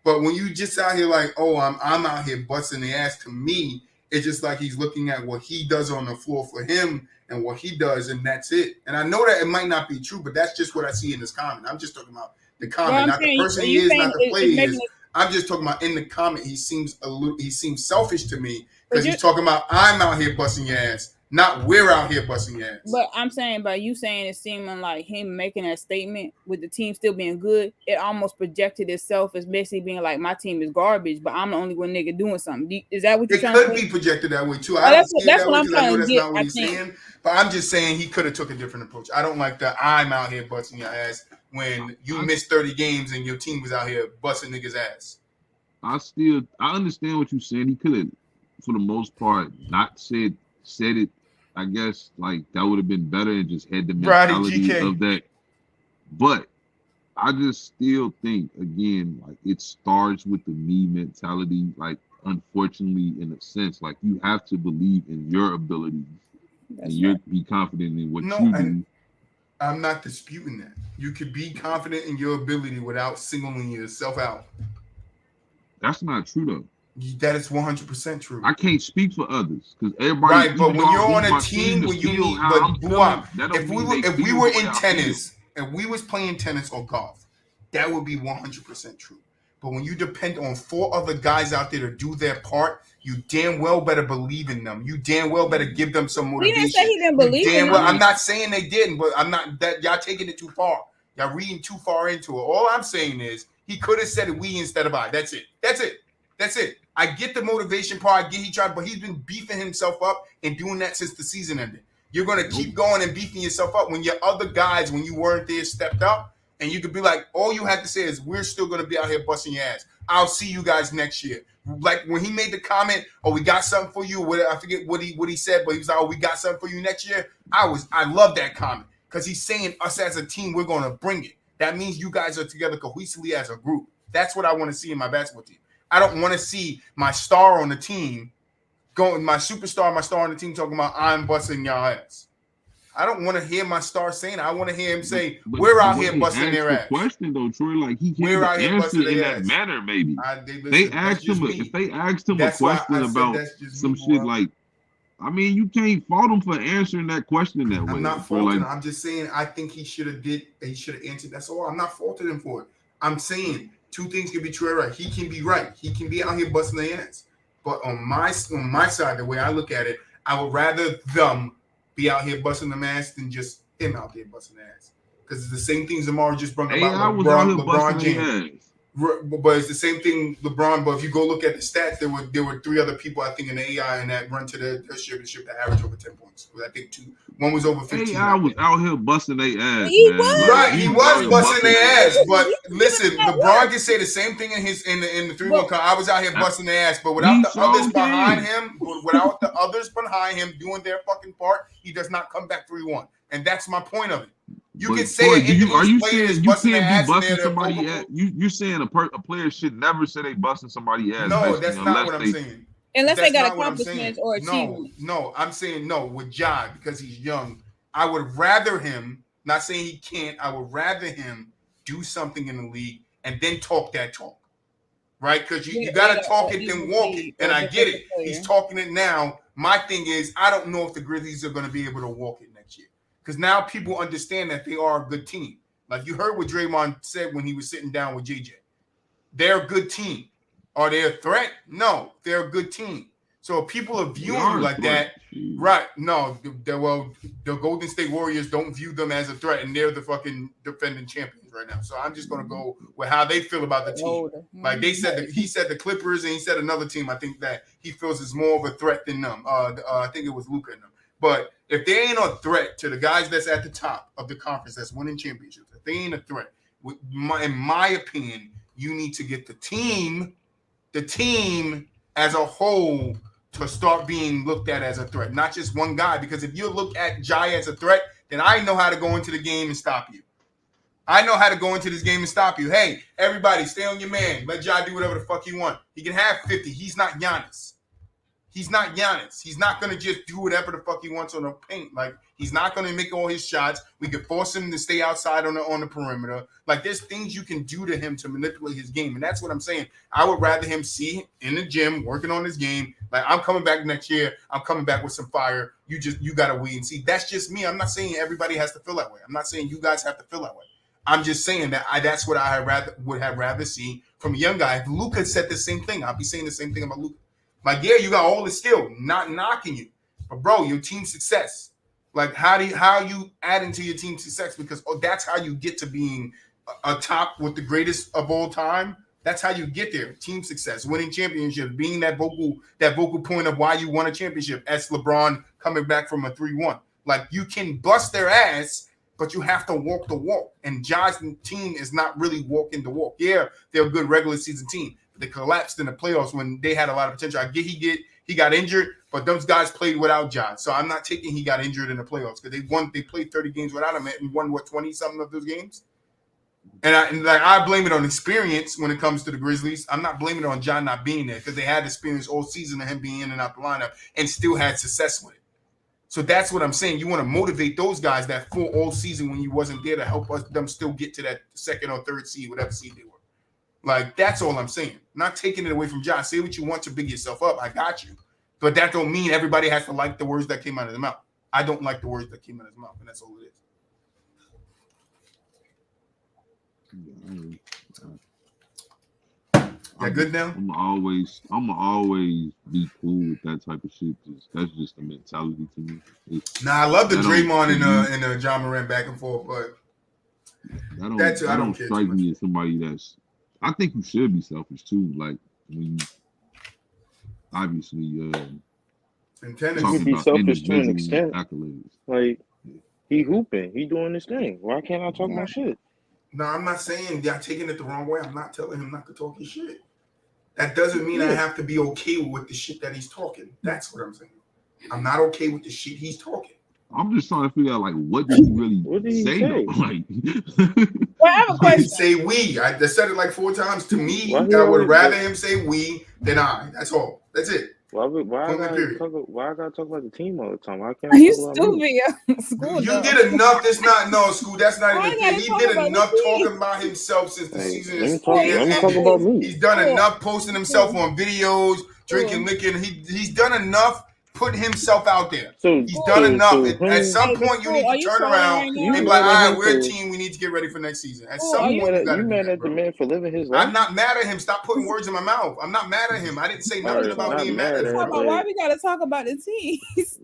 But when you just out here like, I'm out here busting the ass, to me, it's just like he's looking at what he does on the floor for him and what he does, and that's it. And I know that it might not be true, but that's just what I see in this comment. I'm just talking about the comment, not the person he is, not the player he is. I'm just talking about in the comment. He seems selfish to me because he's talking about I'm out here busting your ass, not we're out here busting your ass. But I'm saying by you saying it seeming like him making that statement with the team still being good, it almost projected itself as basically being like my team is garbage, but I'm the only one nigga doing something. Is that what you're trying to say? It could be projected that way too. Oh, I don't see it that's that what way I'm because I know trying to that's get, not what I he's think. saying. But I'm just saying he could have took a different approach. I don't like the I'm out here busting your ass when you missed 30 games and your team was out here busting niggas' ass. I understand what you're saying. He could have, for the most part, not said it. I guess like that would have been better and just had the mentality of that. But I just still think, again, like it starts with the me mentality. Like, unfortunately, in a sense, like you have to believe in your abilities and be confident in what you do. I'm not disputing that. You could be confident in your ability without singling yourself out. That's not true, though. That is 100% true. I can't speak for others because everybody. Right, but when you're on a team where you need, if we were in tennis and we was playing tennis or golf, that would be 100% true. But when you depend on 4 other guys out there to do their part, you damn well better believe in them. You damn well better give them some motivation. He didn't say he didn't believe in them. I'm not saying they didn't, but I'm not that y'all taking it too far. Y'all reading too far into it. All I'm saying is he could have said we instead of I. That's it. I get the motivation part. I get he tried, but he's been beefing himself up and doing that since the season ended. You're going to keep going and beefing yourself up when your other guys, when you weren't there, stepped up. And you could be like, all you have to say is, we're still going to be out here busting your ass. I'll see you guys next year. Like when he made the comment, we got something for you. I forget what he said, but he was like, we got something for you next year. I love that comment because he's saying us as a team, we're going to bring it. That means you guys are together cohesively as a group. That's what I want to see in my basketball team. I don't want to see my star on the team my star on the team talking about I'm busting y'all ass. I don't want to hear my star saying it. I want to hear him say, we're out here busting their ass. Question though, Troy, like he can't answer in that manner. Maybe they asked him if they asked him a question about some shit like, I mean, you can't fault him for answering that question that way. I'm not faulting him. I'm just saying I think he should have answered. That's all. I'm not faulting him for it. I'm saying 2 things can be true or right. He can be right. He can be out here busting their ass. But on my side, the way I look at it, I would rather them be out here busting the ass than just him out there busting the ass. Because it's the same thing Xiomara just brought about LeBron James. But it's the same thing, LeBron. But if you go look at the stats, there were 3 other people I think in the AI in that run to the championship that averaged over 10 points. I think 2. One was over 15. AI was out here busting their ass. He was right. He was busting their ass. But listen, LeBron can say the same thing in the 3-1. I was out here busting their ass. But without the others behind him, doing their fucking part, he does not come back 3-1. And that's my point of it. You can say are you saying you can't be busting somebody ass? You're saying a player should never say they busting somebody ass. No, that's not what I'm saying. Unless That's they got not what I'm saying. accomplishments or achievements. No, I'm saying no with Ja because he's young. I would rather him. Not saying he can't. I would rather him do something in the league and then talk that talk. Right? Because you got to talk it, then walk it. And I get it. He's talking it now. My thing is, I don't know if the Grizzlies are going to be able to walk it next year. Because now people understand that they are a good team. Like you heard what Draymond said when he was sitting down with JJ. They're a good team. Are they a threat? No, they're a good team. So if people are viewing you like that, right? No, the Golden State Warriors don't view them as a threat, and they're the fucking defending champions right now. So I'm just gonna go with how they feel about the team. Like they said, he said the Clippers, and he said another team. I think that he feels is more of a threat than them. I think it was Luka and them. But if they ain't a threat to the guys that's at the top of the conference that's winning championships, if they ain't a threat, in my opinion, you need to get the team as a whole to start being looked at as a threat, not just one guy. Because if you look at Jai as a threat, then I know how to go into the game and stop you. I know how to go into this game and stop you. Hey, everybody, stay on your man. Let Jai do whatever the fuck he want. He can have 50. He's not Giannis. He's not Giannis. He's not going to just do whatever the fuck he wants on the paint. Like, he's not going to make all his shots. We could force him to stay outside on the perimeter. Like, there's things you can do to him to manipulate his game. And that's what I'm saying. I would rather him see him in the gym working on his game. Like, I'm coming back next year. I'm coming back with some fire. You got to wait and see. That's just me. I'm not saying everybody has to feel that way. I'm not saying you guys have to feel that way. I'm just saying that that's what I would have rather see from a young guy. If Luka said the same thing, I'll be saying the same thing about Luka. Like, yeah, you got all the skill, not knocking you. But, bro, your team success. Like, how you add into your team success? Because that's how you get to being a top with the greatest of all time. That's how you get there. Team success, winning championships, being that vocal point of why you won a championship. As LeBron coming back from a 3-1. Like, you can bust their ass, but you have to walk the walk. And Ja's team is not really walking the walk. Yeah, they're a good regular season team. They collapsed in the playoffs when they had a lot of potential. I get he got injured, but those guys played without Ja. So I'm not taking he got injured in the playoffs because they played 30 games without him and won 20-something of those games. And I blame it on experience when it comes to the Grizzlies. I'm not blaming it on Ja not being there because they had experience all season of him being in and out the lineup and still had success with it. So that's what I'm saying. You want to motivate those guys that full all season when you wasn't there to help them still get to that second or third seed, whatever seed they were. Like, that's all I'm saying. Not taking it away from John. Say what you want to big yourself up. I got you. But that don't mean everybody has to like the words that came out of his mouth. I don't like the words that came out of his mouth, and that's all it is. That good now? I'm always be cool with that type of shit. That's just the mentality to me. I love the Draymond and the John Morant back and forth, but that don't strike me as somebody that's. I think you should be selfish too. Like when you obviously you can be selfish to an extent. Accolades. Like he hooping, he doing his thing. Why can't I talk my shit? No, I'm not saying y'all taking it the wrong way. I'm not telling him not to talk his shit. That doesn't mean I have to be okay with the shit that he's talking. That's what I'm saying. I'm not okay with the shit he's talking. I'm just trying to figure out, like, what did he really say? Like, well, I have a question. He say we. I said it like 4 times. To me, I would rather him say we than I. That's all. That's it. Why I gotta talk about the team all the time? Why can't I talk about me? You did enough. That's not school. That's not even thing. He did enough talking about himself since the season is let me talk about me. He's done enough posting himself on videos, drinking liquor. He's done enough putting himself out there. He's done enough. At some point, you need to turn around and be like, all right, we're a team. We need to get ready for next season. At some point, you mad at the man for living his life? I'm not mad at him. Stop putting words in my mouth. I'm not mad at him. I didn't say nothing about being mad at him. Why we got to talk about the team?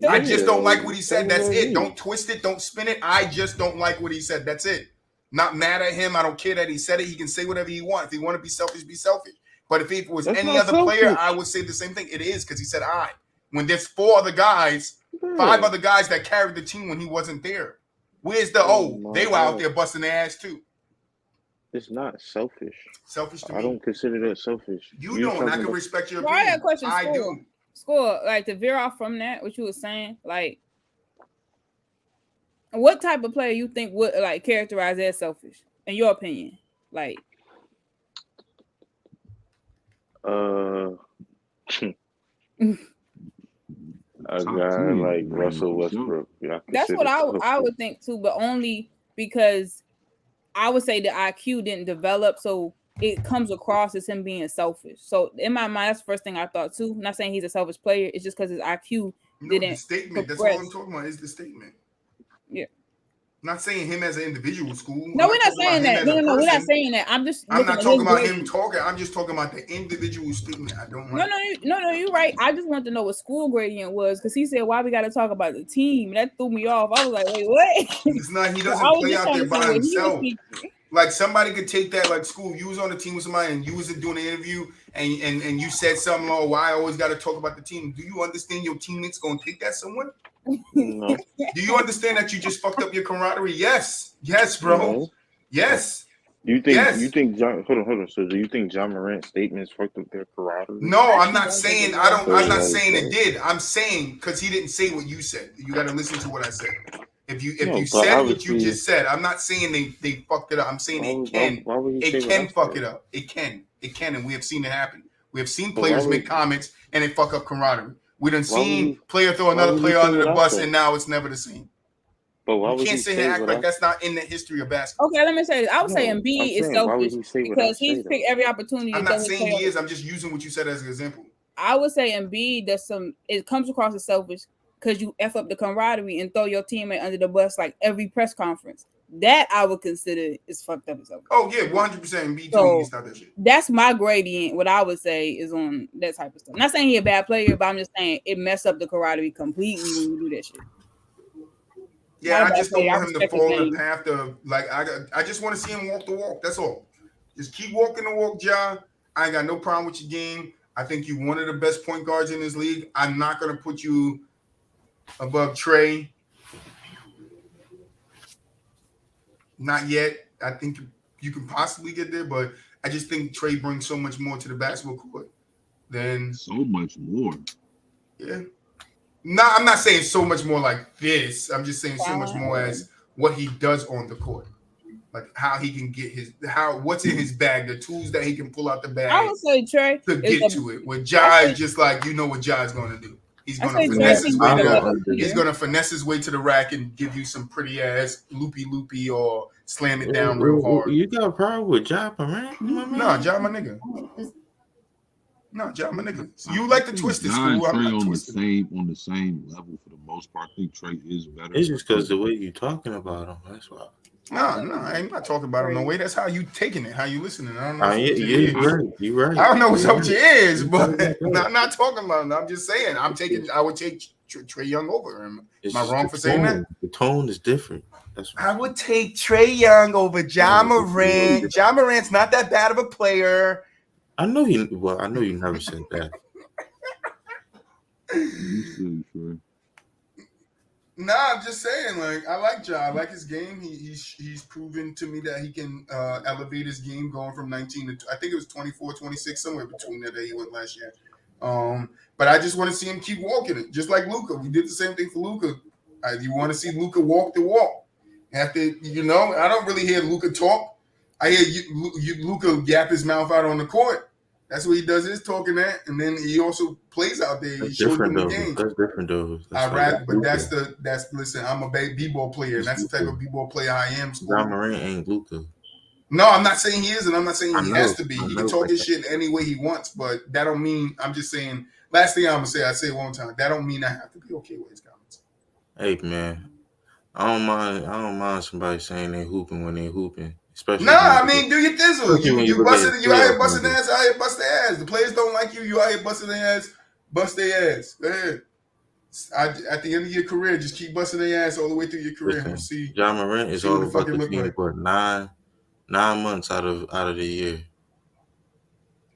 I just don't like what he said. That's it. Don't twist it. Don't spin it. I just don't like what he said. That's it. Not mad at him. I don't care that he said it. He can say whatever he wants. If he want to be selfish, be selfish. But if it was any other player, I would say the same thing. It is because he said I. When there's 4 other guys, 5 other guys that carried the team when he wasn't there. Where's the they were out there busting their ass too. It's not selfish. Selfish to me. I don't consider that selfish. You don't. I can respect your opinion. I got a question. I do. Score, like to veer off from that, what you were saying, like what type of player you think would like characterize as selfish, in your opinion? Like A Top guy 10, like man, Russell for sure. Westbrook, I That's consider what I top would think too, but only because I would say the IQ didn't develop, so it comes across as him being selfish. So in my mind, that's the first thing I thought too. I'm not saying he's a selfish player. It's just because his IQ No, the didn't statement. That's all I'm progress. talking about is the statement. Yeah. I'm not saying him as an individual school. No, I'm we're not not talking about saying him that. as No, a we're not person. saying that. I'm just I'm looking not at talking his about grading. him talking. I'm just talking about the individual statement. I don't No, like. you're right. I just want to know what school gradient was because he said, "Why we got to talk about the team?" That threw me off. I was like, "Wait, what?" It's not. He So I doesn't was play just out trying there to see by what he was himself. thinking. Like somebody could take that. Like school, you was on the team with somebody and you was doing an interview and you said something. Oh, why I always got to talk about the team? Do you understand your teammates gonna take that somewhere? No. Do you understand that you just fucked up your camaraderie? Yes, bro. No. Yes. You think Yes. John? Hold on. So do you think John Morant's statements fucked up their camaraderie? No, I'm not saying I don't. I'm not Like, saying it what? did. I'm saying because he didn't say what you said. You got to listen to what I said. If you No, but said what you obviously- just said, I'm not saying they fucked it up. I'm saying it can. Why would he say It what I can fuck said? it up. It can, and we have seen it happen. We have seen But players why make would- comments and they fuck up camaraderie. We done Why would seen he- player throw why another would he player say under the what I bus, said? and now it's never the same. But why You would can't he sit say here and act what like I? that's not in the history of basketball. Okay, let me say this. I would say No, I'm Embiid is saying, why would selfish he say what I because he's say, though? picked every opportunity. I'm to not throw his saying he player. is. I'm just using what you said as an example. I would say Embiid does some. It comes across as selfish because you f up the camaraderie and throw your teammate under the bus like every press conference. That I would consider is fucked up as selfish. Oh yeah, 100%. Me too. So- You can stop that shit. That's my gradient. What I would say is on that type of stuff. Not saying he's a bad player, but I'm just saying it messed up the camaraderie completely when you do that shit. Yeah, Not a I bad just don't player. I want him to respect his fall in the game. path of like I just want to see him walk the walk. That's all. Just keep walking the walk, Ja. I ain't got no problem with your game. I think you're one of the best point guards in this league. I'm not gonna put you above Trey. Not yet. I think you can possibly get there, but I just think Trey brings so much more to the basketball court than So much more. yeah. No, I'm not saying so much more like this. I'm just saying so much more as what he does on the court. Like how he can get what's in his bag, the tools that he can pull out the I bag would say Trey to is get to it. With Ja is just like you know what Ja is going to do. He's I going say to Trey finesse his is way a to level he's leader. going to finesse his way to the rack and give you some pretty ass loopy or slam it down real hard. You got a problem with Ja Morant? No, Ja my nigga. No, Ja my nigga. So you like the twisted Ja school? and I'm Trey not on twisted. the same level for the most part. I think Trey is better. It's just because the way you talking about him. That's why. No, I'm not talking about him no way. That's how you taking it, how you listening. I don't know. You're right. I don't know what's up with your ears, but I'm not talking about him. I'm just saying I would take Trey Young over him. Am I wrong for saying that? The tone is different. That's I would take Trey Young over Ja Morant. Ja Morant's not that bad of a player. I know you never said that. You silly, Trey. Nah, I'm just saying, like, I like Ja. I like his game. He's proven to me that he can elevate his game going from 19 to, I think it was 24, 26, somewhere between there that he went last year. But I just want to see him keep walking it, just like Luka. We did the same thing for Luka. You want to see Luka walk the walk. After, I don't really hear Luka talk. I hear Luka yap his mouth out on the court. That's what he does his talking at, and then he also plays out there. That's different though. That's different though. Listen, I'm a b-ball player, and that's the type of b-ball player I am. Ja Morant ain't Luka. No, I'm not saying he is, and I'm not saying he has to be. He can talk his shit any way he wants, but that don't mean. I'm just saying. Last thing I'm gonna say, I say it one time. That don't mean I have to be okay with his comments. Hey man, I don't mind somebody saying they hooping when they hooping. Especially I mean, do your thizzle. You busted. You out here busting their ass. Out here bust their ass. The players don't like you. You out here busting their ass. Bust their ass. Go ahead. At the end of your career, just keep busting their ass all the way through your career. Listen, See, Ja Morant is all about the team for 9 months out of the year.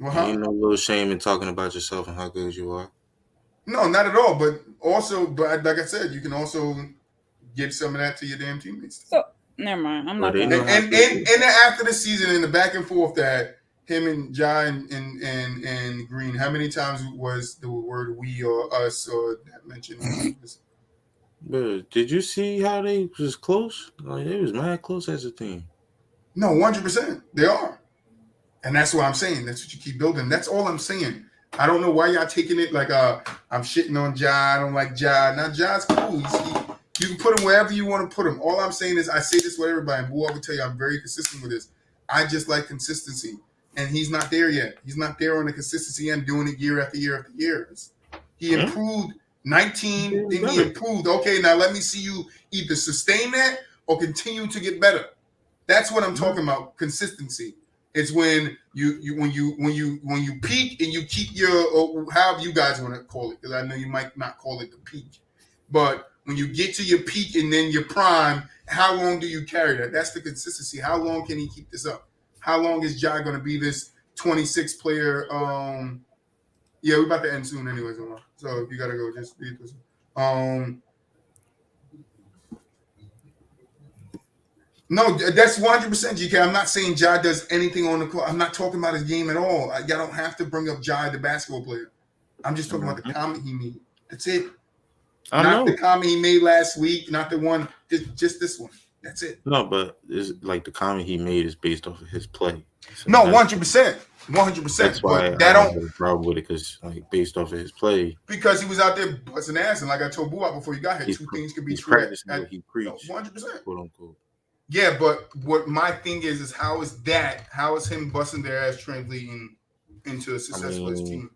Ain't no little shame in talking about yourself and how good you are. No, not at all. But like I said, you can also give some of that to your damn teammates. So never mind. I'm not. And then after the season, in the back and forth that him and Ja and Green, how many times was the word we or us or that mentioned? But did you see how they was close? Like they was mad close as a team. No, 100%. They are. And that's what I'm saying. That's what you keep building. That's all I'm saying. I don't know why y'all taking it like I'm shitting on Ja. I don't like Ja. Now Ja's cool. You can put him wherever you want to put him. All I'm saying is I say this with everybody, and Boo, I will tell you I'm very consistent with this. I just like consistency, and he's not there yet. He's not there on the consistency end, doing it year after year after year. He improved 19, then he improved. Okay, now let me see you either sustain that or continue to get better. That's what I'm talking about. Consistency. It's when you peak and you keep your, or however you guys want to call it, because I know you might not call it the peak, but when you get to your peak and then your prime, how long do you carry that? That's the consistency. How long can he keep this up? How long is Ja going to be this 26 player? Yeah, we're about to end soon anyways. So if you got to go, just read this. No, that's 100% GK. I'm not saying Ja does anything on the court. I'm not talking about his game at all. Y'all don't have to bring up Ja, the basketball player. I'm just talking about the comment he made. That's it. Not the comment he made last week, not the one, just this one. That's it. No, but it's like the comment he made is based off of his play. So no, 100%. 100%. That's why I don't have a problem with it, because like based off of his play. Because he was out there busting ass, and like I told Boo out before you got here, two things could be true. What he preached. 100%. Quote unquote. Yeah, but what my thing is how is him busting their ass translating into a success for his team?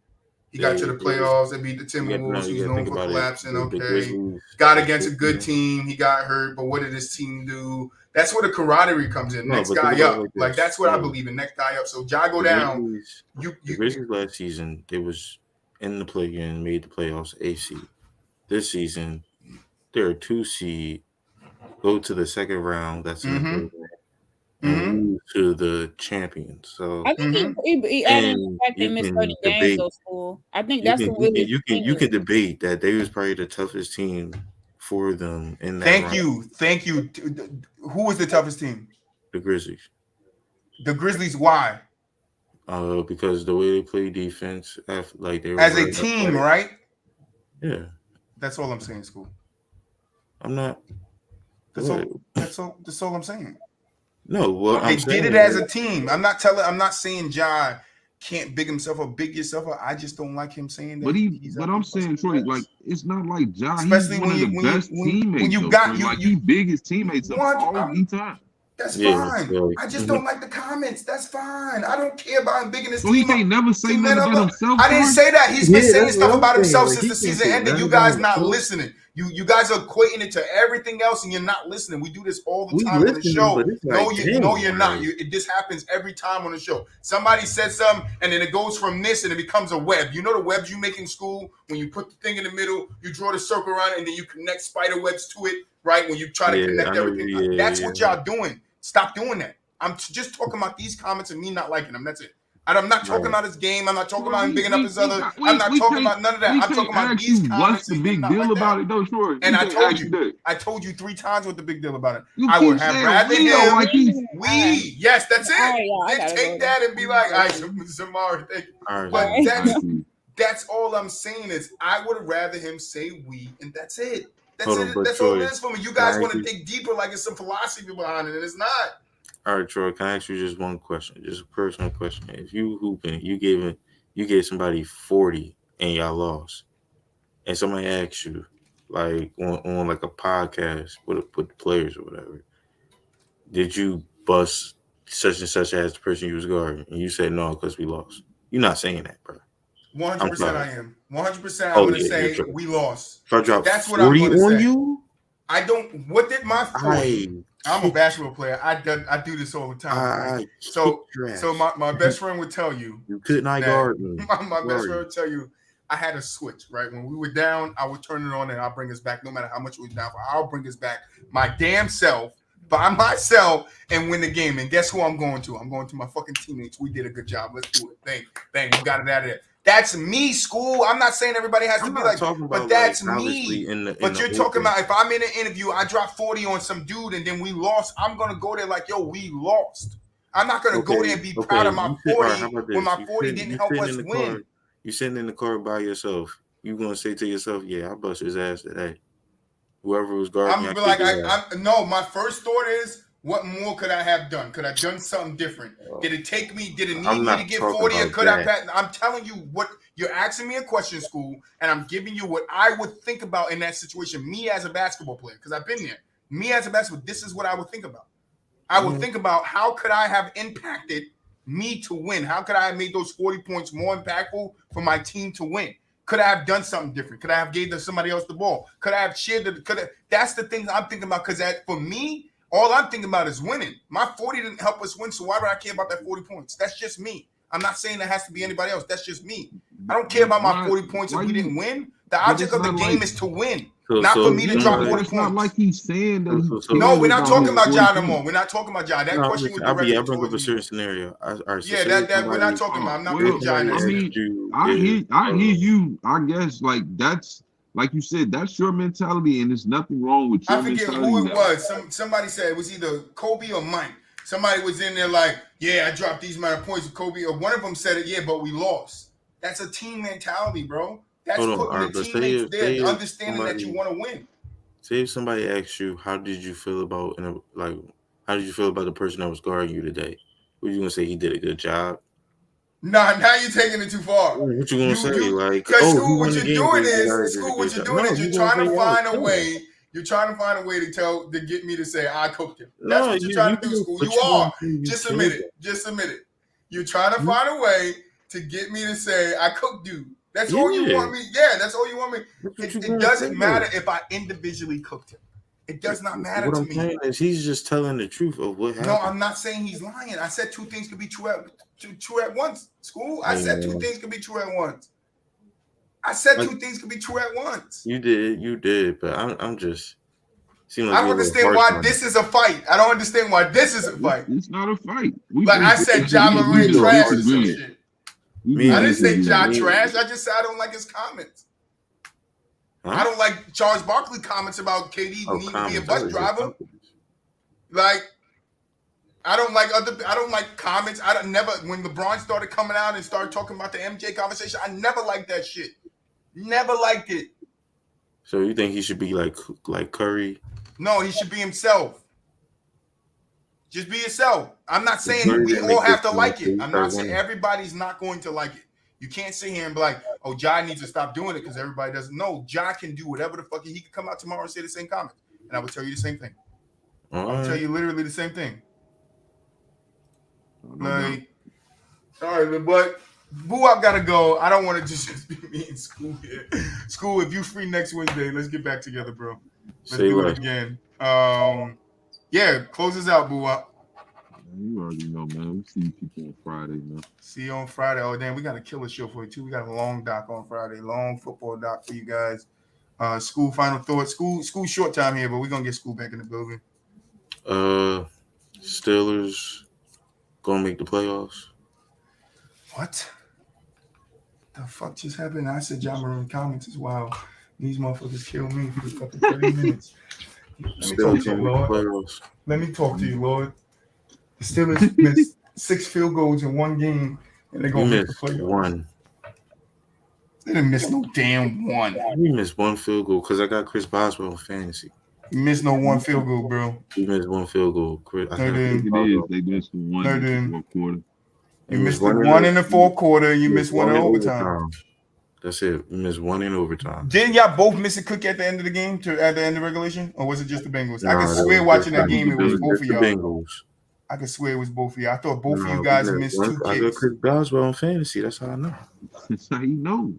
He got to the playoffs. They beat the Timberwolves. He's known for collapsing. Okay. Got against a good team. He got hurt. But what did his team do? That's where the camaraderie comes in. Next guy up. Like that's what I believe in. Next guy up. So Ja go down. The Grizzlies last season, they was in the play game, made the playoffs, 8 seed. This season, they're a 2 seed, go to the second round. That's in the third round. And to the champions. So I think he added the fact they missed 30 games though, school. I think that's you can debate that they was probably the toughest team for them in that Thank you. Who was the toughest team? The Grizzlies. The Grizzlies, why? Because the way they play defense, like they were as a team, right? Yeah. That's all I'm saying, school. I'm not. That's all I'm saying. No, well, they did it as a team. I'm not saying Ja can't big himself up, big yourself up. I just don't like him saying that. But I'm saying, Troy, like it's not like Ja. Especially he's one of the best teammates. When you got you, like he big his teammates up all the time. That's fine. I just don't like the comments. That's fine. I don't care about him bigging his team. He can't never say nothing about himself. I didn't say that. He's been saying stuff about himself since the season ended. You guys not listening. You guys are equating it to everything else, and you're not listening. We do this all the time on the show. No, you're not. This happens every time on the show. Somebody said something, and then it goes from this, and it becomes a web. You know the webs you make in school? When you put the thing in the middle, you draw the circle around, and then you connect spider webs to it, right? When you try to connect everything. That's what y'all doing. Stop doing that. I'm just talking about these comments and me not liking them. That's it. I'm not talking about his game. I'm not talking about him bigging up his other. I'm not talking about none of that. I'm talking about these comments. What's the big deal about it, though, Troy? And I told you 3 times what the big deal about it. I would have rather him. Yes, that's it. Then take that and be like, all right, Xiomara, thank you. But that's all I'm saying is I would rather him say we, and that's it. That's all it is for me. You guys want to dig deeper like it's some philosophy behind it, and it's not. All right, Troy, can I ask you just one question? Just a personal question. If you hooping, you gave somebody 40 and y'all lost, and somebody asks you, like on like a podcast with the players or whatever, did you bust such and such as the person you was guarding? And you said no because we lost. You're not saying that, bro. 100% I am. 100% I'm going to say we lost. So I dropped That's 40 what I'm going to on say. You? I don't. What did my 40? I'm a basketball player. I do this all the time. So my best friend would tell you. You could not guard me. My best friend would tell you I had a switch, right? When we were down, I would turn it on and I'll bring us back no matter how much we were down for. I'll bring us back my damn self by myself and win the game. And guess who I'm going to? I'm going to my fucking teammates. We did a good job. Let's do it. Bang. We got it out of there. That's me, school. I'm not saying everybody has to be like, but that's me. But you're talking about if I'm in an interview, I drop 40 on some dude and then we lost. I'm going to go there like, yo, we lost. I'm not going to go there and be proud of my 40 when my 40 didn't help us win. You sitting in the car by yourself. You going to say to yourself, yeah, I bust his ass today. Whoever was guarding I'm like, no, my first thought is What more could I have done? Could I have done something different? Did it take me? Did it need I'm me to not get talking 40 or about could I? that. I'm telling you what you're asking me a question, school, and I'm giving you what I would think about in that situation. Me as a basketball player, because I've been there. Me as a basketball, this is what I would think about. I would think about how could I have impacted me to win? How could I have made those 40 points more impactful for my team to win? Could I have done something different? Could I have gave somebody else the ball? Could I have shared the? That's the things I'm thinking about. Because for me, all I'm thinking about is winning. My 40 didn't help us win, so why would I care about that 40 points? That's just me. I'm not saying that has to be anybody else. That's just me. I don't care about my 40 points if we didn't win. The object of the game is to win, not for me to drop 40 It's not points. like he's saying that. No, we're not talking about John no more. We're not talking about John. That No, question was I bring directed up a towards certain me. scenario. All right, so Yeah, that we're not talking about. I'm not putting John in I this. mean, I hear you. I guess like that's like you said, that's your mentality, and there's nothing wrong with your I forget mentality. who it was. Somebody said it was either Kobe or Mike. Somebody was in there like, yeah, I dropped these amount of points with Kobe, or one of them said it, yeah, but we lost. That's a team mentality, bro. That's putting the teammates there, understanding that you want to win. Say if somebody asks you, how did you feel about how did you feel about the person that was guarding you today? What you gonna say? He did a good job. Nah, now you're taking it too far. What you gonna say? Because school, what you're doing is you're trying to find a way. You're trying to find a way to get me to say I cooked him. That's what you're trying to do, school. You are. Just admit it. Just admit it. You're trying to find a way to get me to say I cooked dude. That's all you want me. Yeah, that's all you want me. It doesn't matter if I individually cooked him. It does not matter to me. What I'm saying is he's just telling the truth of what happened. No, I'm not saying he's lying. I said two things could be true at once. School. I said two things could be true at once. I said two things could be true at once. You did, but I'm just. I don't understand why this is a fight. I don't understand why this is a fight. It's not a fight. I said John Moran trash or some shit. I didn't say John trash. I just said I don't like his comments. Huh? I don't like Charles Barkley comments about KD needing to be a bus driver. Like, I don't like comments. When LeBron started coming out and started talking about the MJ conversation, I never liked that shit. Never liked it. So you think he should be like Curry? No, he should be himself. Just be yourself. I'm not saying we all have to like it. I'm not saying everybody's not going to like it. You can't sit here and be like, oh, Ja needs to stop doing it because everybody doesn't know. Ja can do whatever the fuck. He can come out tomorrow and say the same comment. And I would tell you the same thing. I'll tell you literally the same thing. Like, all right, but Boo, I've got to go. I don't want to just be me in school here. School, if you free next Wednesday, let's get back together, bro. Let's do it again. Yeah, close us out, Boo. You already know, man. We see people on Friday, man. See you on Friday. Oh, damn, we got a killer show for you, too. We got a long doc on Friday. Long football doc for you guys. School final thoughts. School short time here, but we're going to get school back in the building. Steelers going to make the playoffs. What? The fuck just happened? I said John Maroon comments as well. These motherfuckers kill me for fucking 30 minutes. Let me talk to you, Lord. Let me talk to you, Lord. The Steelers missed 6 field goals in one game, and they're going to miss the playoffs. One. They didn't miss no damn one. We missed one field goal because I got Chris Boswell in fantasy. You missed no one field goal, bro. You missed one field goal. They missed one in the fourth quarter. You missed one in the fourth quarter. You missed one in overtime. That's it. You missed one in overtime. Didn't y'all both miss a kick at the end of the game at the end of regulation? Or was it just the Bengals? I could swear watching that game it was both of y'all. Bengals. I could swear it was both of you. I thought both of you guys missed 2 kicks. I got Chris Boswell in fantasy. That's how I know. That's how you know.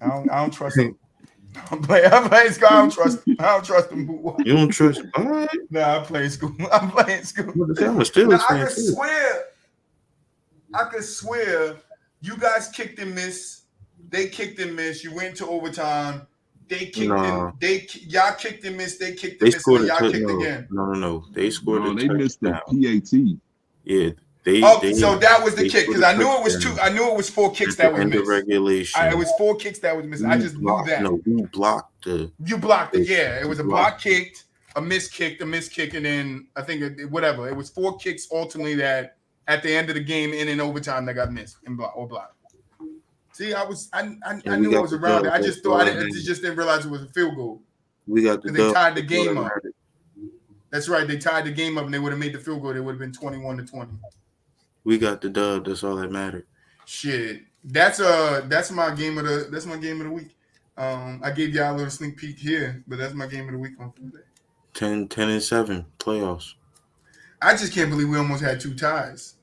I don't trust him. I'm playing school. I don't trust him. You don't trust him? All right. Nah, I'm playing school. I'm playing school. I could swear you guys kicked and missed. They kicked and missed. You went to overtime. They kicked y'all kicked and missed. They kicked and missed. Y'all kicked again. No. They scored. No, they missed the PAT. Yeah. So that was the kick because I knew it was 2. I knew it was 4 kicks that were missed. Regulation. It was 4 kicks that was missed. I just knew that. No, you blocked it. You blocked it. Yeah, it was a block kicked, a missed kick, and then I think whatever. It was 4 kicks ultimately that at the end of the game and in overtime that got missed and blocked. See, I knew I was around it. I just thought I just didn't realize it was a field goal. We got the they tied the game up. That's right. They tied the game up and they would have made the field goal. They would have been 21-20. We got the dub. That's all that mattered. Shit. That's my game of the week. I gave y'all a little sneak peek here, but that's my game of the week on Friday. 10-7 playoffs. I just can't believe we almost had 2 ties.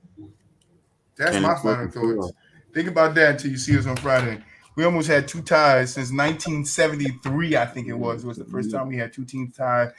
That's my final thoughts. Think about that until you see us on Friday. We almost had 2 ties since 1973, I think it was. It was the first time we had 2 teams tied